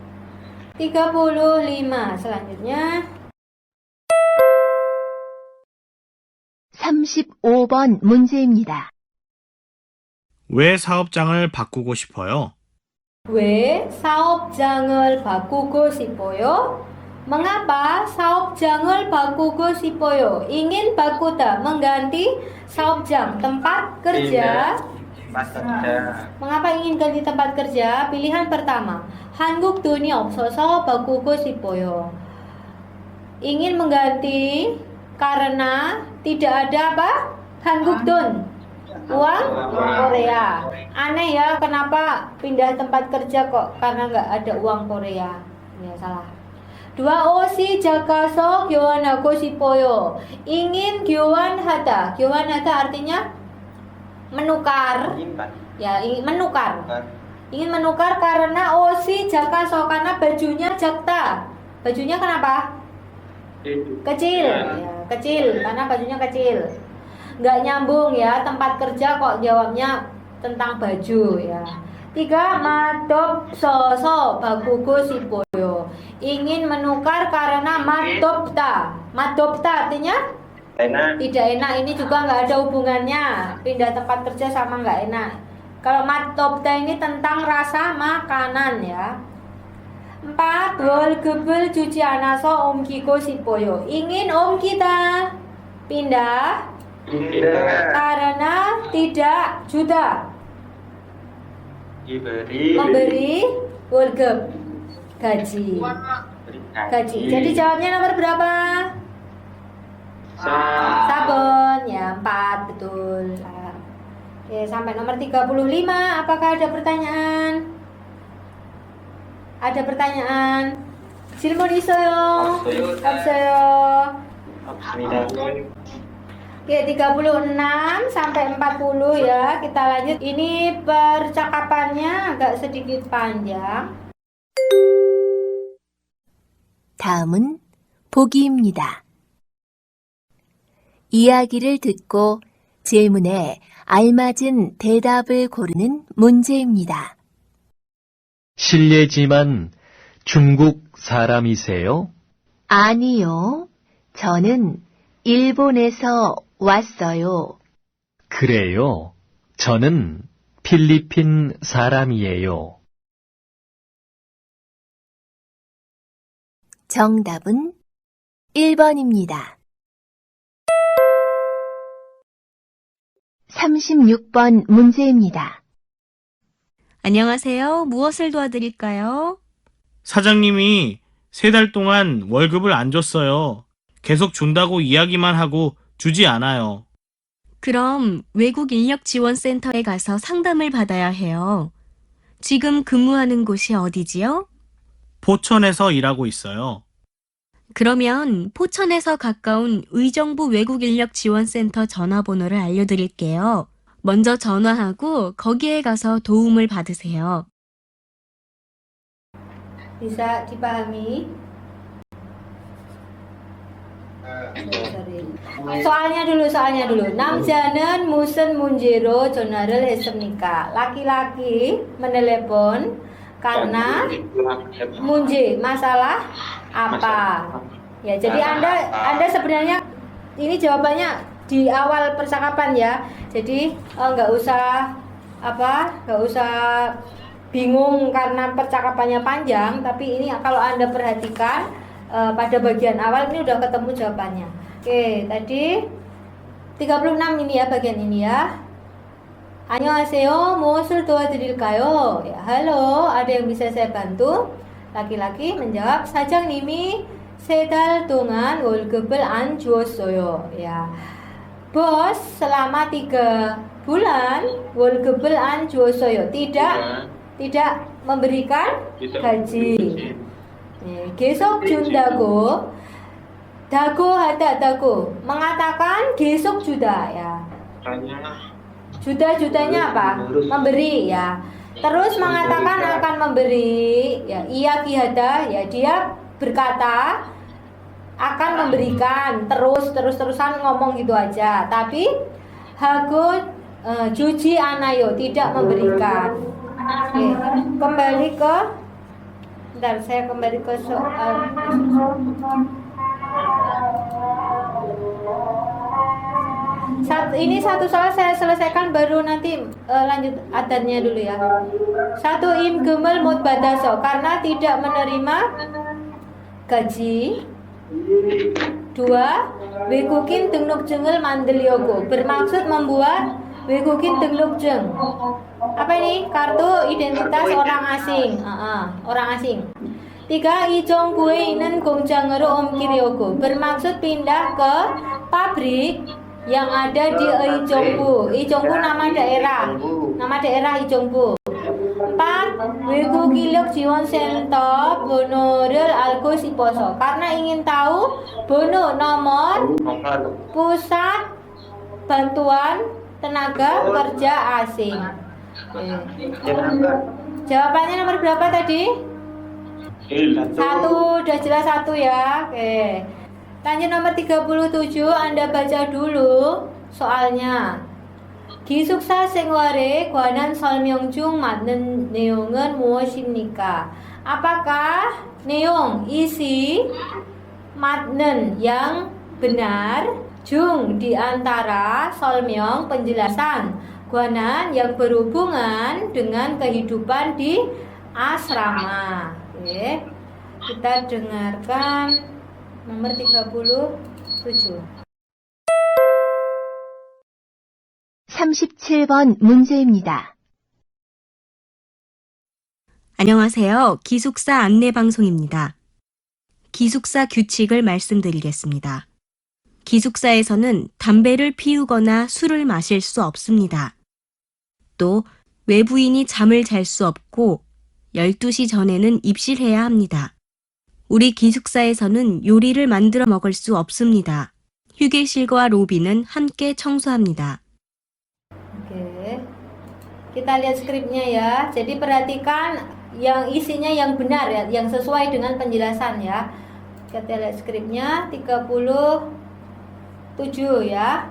35 selanjutnya. 35번 문제입니다. 왜 사업장을 바꾸고 싶어요? 왜 사업장을 바꾸고 싶어요? Mengapa saopjang을 bakugo sipoyo? Ingin bakuda, mengganti saopjang, tempat kerja. Mengapa ingin ganti tempat kerja? Pilihan pertama, 한국 돈이 없어서 바꾸고 싶어요. Ingin mengganti karena tidak ada apa? 한국 돈, uang Korea. Aneh ya, kenapa pindah tempat kerja kok karena nggak ada uang Korea? Ya salah. 2, 오시 작가서 교환하고 싶어요. Ingin 교환하다. 교환하다 artinya menukar. Ya, ingin menukar. Ingin menukar karena osi jakaso, karena bajunya jakta. Bajunya kenapa? Kecil. Ya, kecil karena bajunya kecil. Nggak nyambung ya, tempat kerja kok jawabnya tentang baju ya. 3, madopsoso bakugo sipoyo. Ingin menukar karena madopta. Madopta artinya tidak enak. Ini juga nggak ada hubungannya. Pindah tempat kerja sama nggak enak. Kalau madopta ini tentang rasa makanan ya. 4, 월급을 주지 않아서 옮기고 싶어요. Ingin 옮기다. Pindah. Karena tidak juta. Memberi 월급, gaji. Jadi jawabnya nomor berapa? Sabun ya, 4 betul. Oke, sampai nomor 35. Apakah ada pertanyaan? Ada pertanyaan? 질문 있어요? 없어요. 없습니다. Oke, 36 sampai 40 ya. Kita lanjut. Ini percakapannya agak sedikit panjang. 다음은 보기입니다. 이야기를 듣고 질문에 알맞은 대답을 고르는 문제입니다. 실례지만 중국 사람이세요? 아니요. 저는 일본에서 왔어요. 그래요. 저는 필리핀 사람이에요. 정답은 1번입니다. 36번 문제입니다. 안녕하세요. 무엇을 도와드릴까요? 사장님이 3달 동안 월급을 안 줬어요. 계속 준다고 이야기만 하고 주지 않아요. 그럼 외국 인력 지원센터에 가서 상담을 받아야 해요. 지금 근무하는 곳이 어디지요? 포천에서 일하고 있어요. 그러면 포천에서 가까운 의정부 외국 인력 지원센터 전화번호를 알려드릴게요. 먼저 전화하고 거기에 가서 도움을 받으세요. Bisa dipahami? Soalnya dulu. 남자는 무슨 문제로 전화를 했습니까? Laki-laki menelepon karena masalah apa? Ya, jadi Anda sebenarnya ini jawabannya di awal percakapan ya. Jadi nggak usah bingung karena percakapannya panjang, tapi ini kalau Anda perhatikan pada bagian awal ini udah ketemu jawabannya. Oke, tadi 36 ini ya, bagian ini ya. 안녕하세요. 무엇을 도와드릴까요? Ya, halo, ada yang bisa saya bantu? Laki-laki menjawab, 사장님이 3달 동안 월급을 안 주었어요. Ya. Bos, selama 3 bulan 월급을 안 주었어요. Tidak memberikan gaji. 계속 준다고. 다고 mengatakan 계속 주다 ya. Juda-judanya apa? Memberi ya. Terus mengatakan akan memberi ya. Iyakihada ya, dia berkata akan memberikan, terus-terusan ngomong gitu aja. Tapi hago juji anayo, tidak memberikan. Oke, kembali ke saya kembali ke soal. Ini satu soal saya selesaikan baru nanti lanjut adatnya dulu ya. 1 imgemel mutbadaso, karena tidak menerima gaji. 2 외국인 등록증을 만들려고, bermaksud membuat 외국인 등록증. Apa ini? Kartu identitas orang asing. Orang asing. 3 이정부에 있는 공장으로 옮기려고, bermaksud pindah ke pabrik yang ada di Ijongbu. Ijongbu nama daerah Ijongbu. 4 외국 인력 지원센터 번호를 알고 싶어서, karena ingin tahu bono nomor pusat bantuan tenaga kerja asing. Jawabannya nomor berapa tadi? 1, udah jelas 1 ya. Oke. Lanjut nomor 37, Anda baca dulu soalnya. 기숙사 생활에 관한 설명 중 맞는 내용은 무엇입니까? Apakah neong isi 맞는 yang benar 중 di antara 설명 penjelasan 관한 yang berhubungan dengan kehidupan di asrama. Oke. Kita dengarkan nomor 37. 37번 문제입니다. 안녕하세요. 기숙사 안내방송입니다. 기숙사 규칙을 말씀드리겠습니다. 기숙사에서는 담배를 피우거나 술을 마실 수 없습니다. 또 외부인이 잠을 잘 수 없고 12시 전에는 입실해야 합니다. 우리 기숙사에서는 요리를 만들어 먹을 수 없습니다. 휴게실과 로비는 함께 청소합니다. Oke. Kita lihat skripnya ya. Jadi perhatikan yang isinya yang benar ya, yang sesuai dengan penjelasan ya. Kita lihat skripnya 37 ya.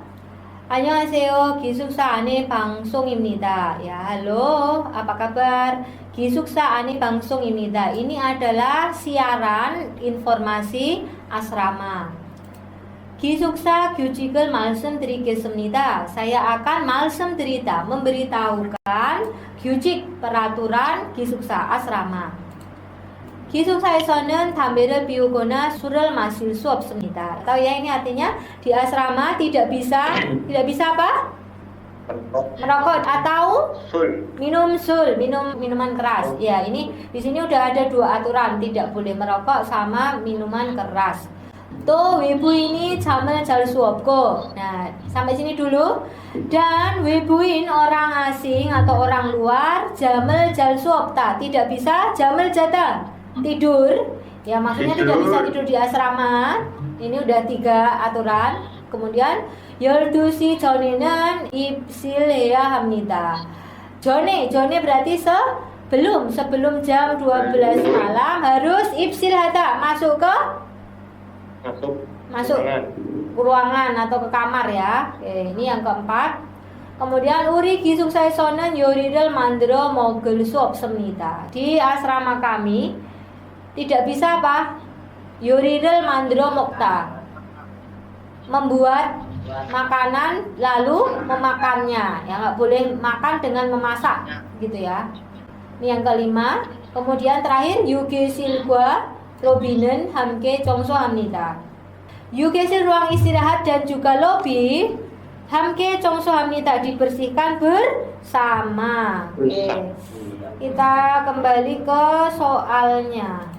안녕하세요. 기숙사 안의 방송입니다. Ya, halo. Apa kabar? 기숙사 안의 방송입니다. Ini adalah siaran informasi asrama. 기숙사 규칙을 말씀드리겠습니다. Saya akan 말씀드리다, memberitahukan 규칙, peraturan 기숙사 asrama. 기숙사에서는 담배를 피우거나 술을 마실 수 없습니다. Tahu ya, ini artinya di asrama tidak bisa apa? Merokok atau minum minuman keras. Ya, ini di sini udah ada dua aturan, tidak boleh merokok sama minuman keras. 또 외부인이 잠을 잘 수 없고. Nah, sampai sini dulu. Dan 외부인 orang asing atau orang luar 잠을 잘 수 없다. Tidak bisa 잠을 자다. Tidur. Ya, maksudnya tidak bisa tidur di asrama. Ini udah 3 aturan. Kemudian 12시 전에는 입실해야 합니다. 전에 berarti sebelum jam 12 malam harus 입실하다. Masuk ruangan atau ke kamar ya. Oke, ini yang keempat. Kemudian 우리 기숙사에서는 요리를 만들어 먹을 수 없습니다. Di asrama kami tidak bisa apa? 요리를 만들어 먹다. Membuat makanan lalu memakannya. Ya, nggak boleh makan dengan memasak gitu ya. Ini yang kelima. Kemudian terakhir 유기실과 로비는 함께 청소합니다. 유기실 ruang istirahat dan juga lobi 함께 청소합니다. Dibersihkan bersama. Oke. Kita kembali ke soalnya.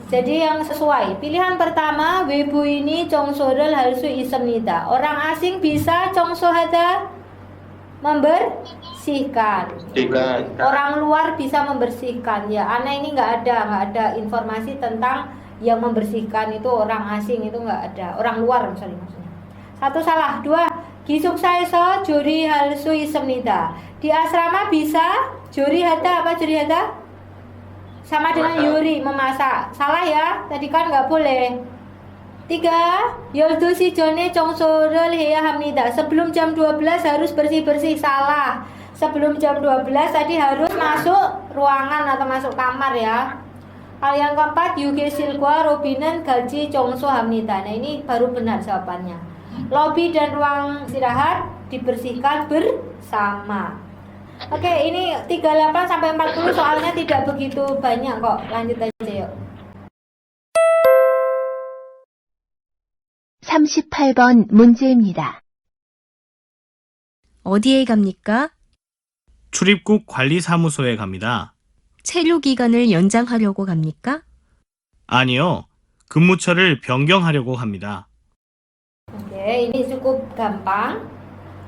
Jadi yang sesuai. Pilihan pertama, 외부인이 청소를 할 수 있습니다. Orang asing bisa 청소하다, membersihkan. Orang luar bisa membersihkan. Ya, aneh ini nggak ada informasi tentang yang membersihkan itu orang asing, itu nggak ada. Orang luar maksudnya. 1 salah. 2, 기숙사에서 조리할 수 있습니다. Di asrama bisa 조리하다. Apa 조리하다? Sama dengan yuri, memasak. Salah ya, tadi kan nggak boleh. 3, 12시 전에 청소를 해야 합니다. Sebelum jam 12 harus bersih-bersih. Salah. Sebelum jam 12 tadi harus masuk ruangan atau masuk kamar ya. Hal yang keempat, 유기실과 로비는 같이 청소합니다. Nah, ini baru benar jawabannya. Lobi dan ruang istirahat dibersihkan bersama. Oke, ini 38 sampai 40 soalnya tidak begitu banyak kok. Lanjut aja yuk. 38번 문제입니다. 어디에 갑니까? 출입국 관리사무소에 갑니다. 체류 기간을 연장하려고 갑니까? 아니요. 근무처를 변경하려고 합니다. Oke, ini cukup gampang.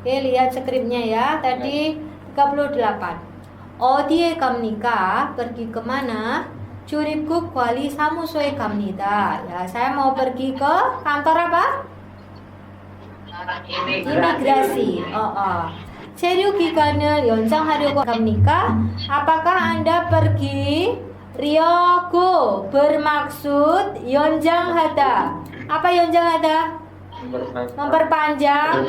Oke, lihat skripnya ya. Tadi 38. 어디에 갑니까? Pergi kemana? 출입국 관리사무소에 갑니다. Ya, saya mau pergi ke kantor apa? Imigrasi. 체류 기간을 연장하려고 갑니까? Apakah Anda pergi? Ryogo bermaksud 연장하다. Apa 연장하다? Memperpanjang.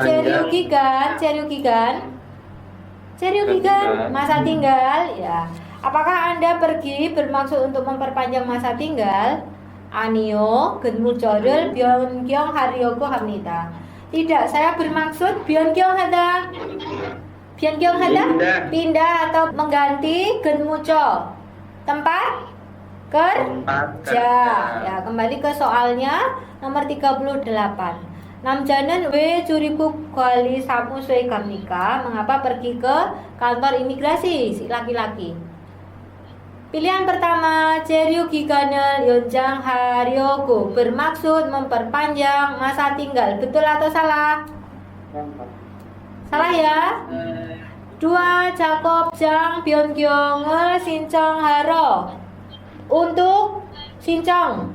체류 기간 masa tinggal ya. Apakah Anda pergi bermaksud untuk memperpanjang masa tinggal? 아니요, 근무처를 변경하려고 합니다. Tidak, saya bermaksud 변경하다. Pindah atau mengganti 근무처. Tempat kerja. Ya, kembali ke soalnya nomor 38. 남자는 왜 출입국 관리사무소에 갑니까? Mengapa pergi ke kantor imigrasi? Si laki-laki. Pilihan pertama, 체류 기간을 연장하려고 bermaksud memperpanjang masa tinggal. Betul atau salah? Salah ya? 2, 작업장 변경을 신청하러. Untuk Sincong.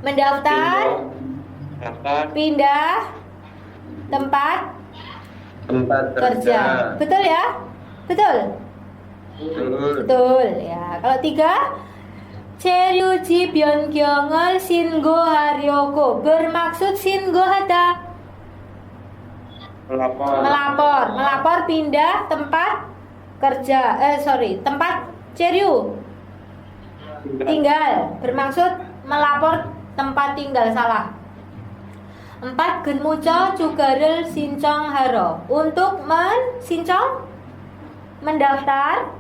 Mendaftar, Daftar. pindah tempat Tempat kerja. Betul ya? Betul? Betul ya. Kalau 3, 체류지 변경을 신고하려고. bermaksud 신고하다. Melapor pindah tempat kerja. Tempat 체류. Tinggal. Bermaksud melapor tempat tinggal, salah. 4, 근무처 추가를 신청하러. Untuk mensincong, mendaftar.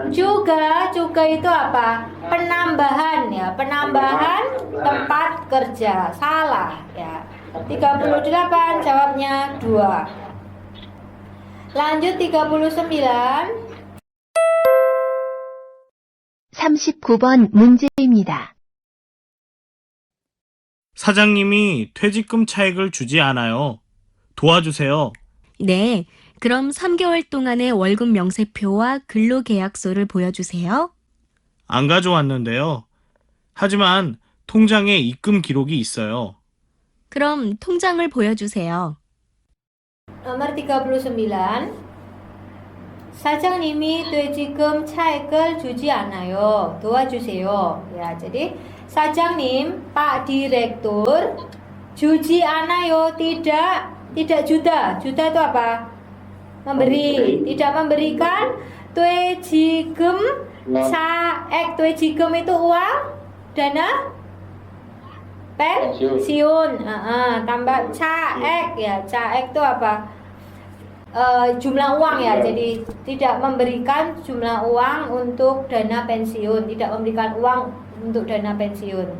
Juga itu apa? Penambahan ya, penambahan tempat kerja. Salah ya. 38 jawabnya 2. Lanjut 39. 39번 문제입니다. 사장님이 퇴직금 차액을 주지 않아요. 도와주세요. 네, 그럼 3개월 동안의 월급 명세표와 근로계약서를 보여주세요. 안 가져왔는데요. 하지만 통장에 입금 기록이 있어요. 그럼 통장을 보여주세요. Nomor 39. 사장님이 퇴직금 차액을 주지 않아요. 도와주세요. Ya, jadi 사장님, Pak Direktur, 주지 않아요. Tidak juta. Juta itu apa? Memberi. Tidak memberikan 퇴직금 차액. 퇴직금 itu uang, dana pensiun. Tambah caek ya. Caek itu apa? Jumlah uang ya. Jadi tidak memberikan jumlah uang untuk dana pensiun. Tidak memberikan uang untuk dana pensiun.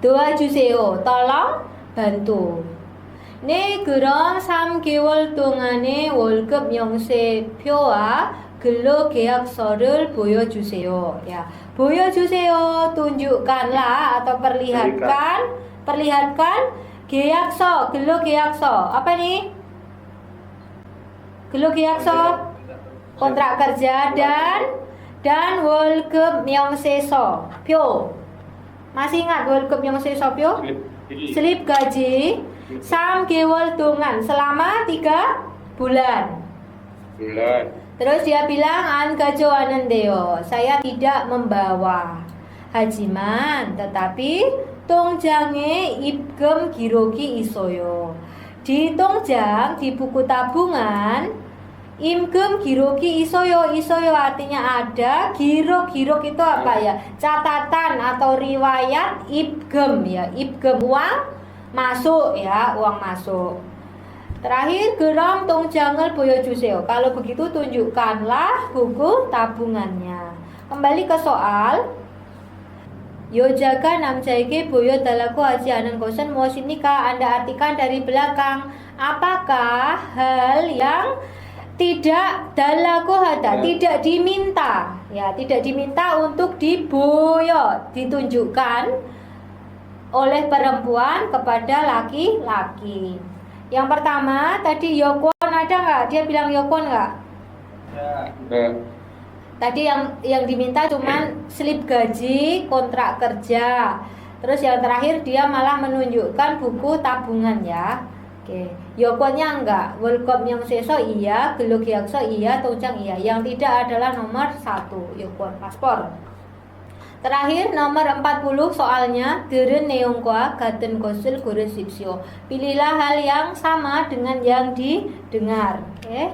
도와주세요. tolong bantu. 네, 그럼 3개월 동안의 월급 명세표와 근로계약서를 보여주세요. Ya, 보여주세요. tunjukkanlah atau perlihatkan 계약서, 근로계약서. Apa nih? 근로계약서, kontrak kerja dan 월급 명세서, 표. Masih ingat 월급 명세서 표? Slip gaji 3개월 동안, selama 3 bulan. Terus dia bilang 안 가져왔는데요. Saya tidak membawa. 하지만 tetapi 통장에 입금 기록이 있어요. Di 통장, di buku tabungan, 임금 기록이 있어요. 있어요 artinya ada, 기록 itu apa ya? Catatan atau riwayat 입금 ya. 입금 uang masuk ya, uang masuk. Terakhir, 그럼 통장을 보여주세요. Kalau begitu tunjukkanlah buku tabungannya. Kembali ke soal. 여자가 남자에게 보여달라고 하지 않은 것은 무엇입니까? Anda artikan dari belakang. Apakah hal yang tidak 달라고 하다, tidak diminta, ya, tidak diminta untuk ditunjukkan oleh perempuan kepada laki-laki. Yang pertama tadi yokwon ada nggak? Dia bilang yokwon nggak? Tadi yang diminta cuman slip gaji, kontrak kerja. Terus yang terakhir dia malah menunjukkan buku tabungan ya. Oke, yokwonnya enggak. 월급 명세서 iya, 근로계약서 iya, 통장 iya. Yang tidak adalah nomor 1, yokwon, paspor. Terakhir nomor 40 soalnya 들은 내용과 같은 것을 고르십시오. Pilihlah hal yang sama dengan yang didengar. Oke.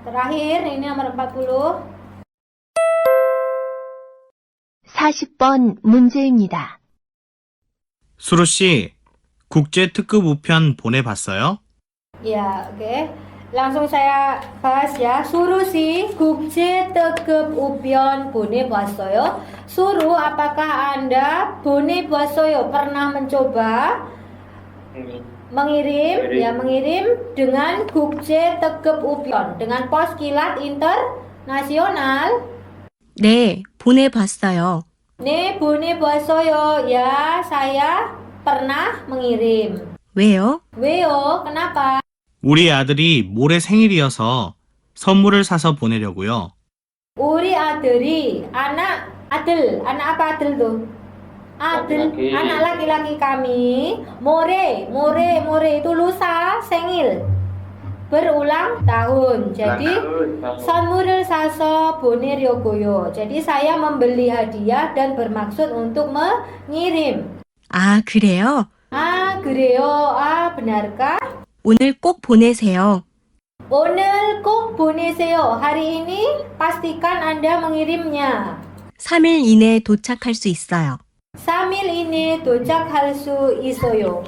Terakhir ini nomor 40. 40번 문제입니다. 수루 씨, 국제 특급 우편 보내봤어요? Ya, oke. Langsung saya bahas ya. Suruh si 국제 특급 우편 보내봤어요. Suruh, apakah Anda 보내봤어요? Pernah mencoba mengirim dengan 국제 특급 우편, dengan pos kilat internasional? 네, 보내봤어요. 네, 보내봤어요. Ya, saya pernah mengirim. 왜요? 왜요? Kenapa? 우리 아들이 모레 생일이어서 선물을 사서 보내려고요. 우리 아들이 Adel, anak apa Adel tuh? Adel, Laki-laki. anak laki-laki kami. More itu lusa, sengil. Berulang tahun. Jadi 선물을 사서 보내려고요. Jadi saya membeli hadiah dan bermaksud untuk mengirim. 아, 그래요? Ah, 그래요. Ah, benarkah? 오늘 꼭 보내세요. 오늘 꼭 보내세요. Hari ini pastikan Anda mengirimnya. 3일 이내에 도착할 수 있어요. 3일 이내에 도착할 수 있어요.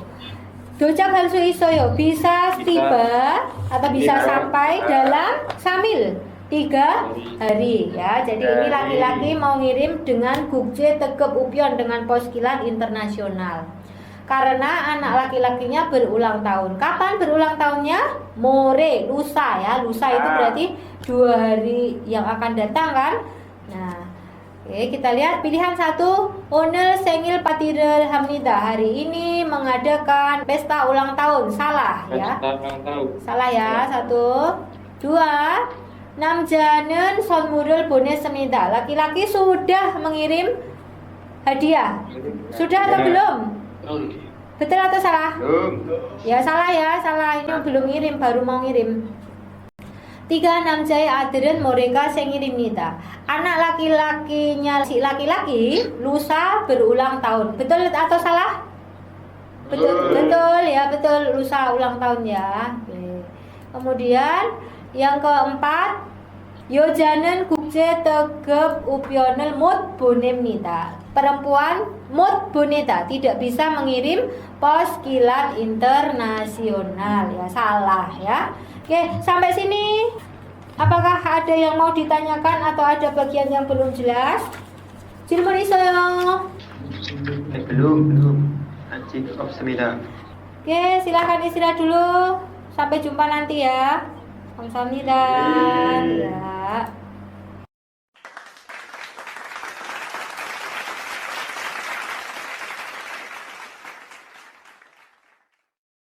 도착할 수 있어요. Bisa tiba atau bisa sampai dalam 3일. 3 hari ya. Jadi ini laki-laki mau ngirim dengan Gukje Tegep Upyon dengan pos kilat internasional. Karena anak laki-lakinya berulang tahun. Kapan berulang tahunnya? More, lusa ya. Lusa itu berarti 2 hari yang akan datang kan? Nah, oke, kita lihat pilihan 1. 오늘 생일 파티를 합니다. Hari ini mengadakan pesta ulang tahun. Salah ya. Salah ya. 1. 2. 남자는 선물을 보냈습니다. Laki-laki sudah mengirim hadiah. Sudah atau belum? Betul atau salah? Ya salah ya, salah. Ini belum ngirim, baru mau ngirim. 3. 남자의 아들은 모레가 생일입니다. Anak laki-lakinya si laki-laki lusa berulang tahun. Betul atau salah? Betul ya, betul, lusa ulang tahun ya. Oke. Kemudian yang keempat, 여자는 국제 tegep upionel 못 보냅니다. Perempuan 못 보내다, tidak bisa mengirim pos kilat internasional ya, salah ya. Oke, sampai sini apakah ada yang mau ditanyakan atau ada bagian yang belum jelas? 질문 있어요? belum. 아직 없습니다. Oke, silakan istirahat dulu. Sampai jumpa nanti ya. 감사합니다. Ya.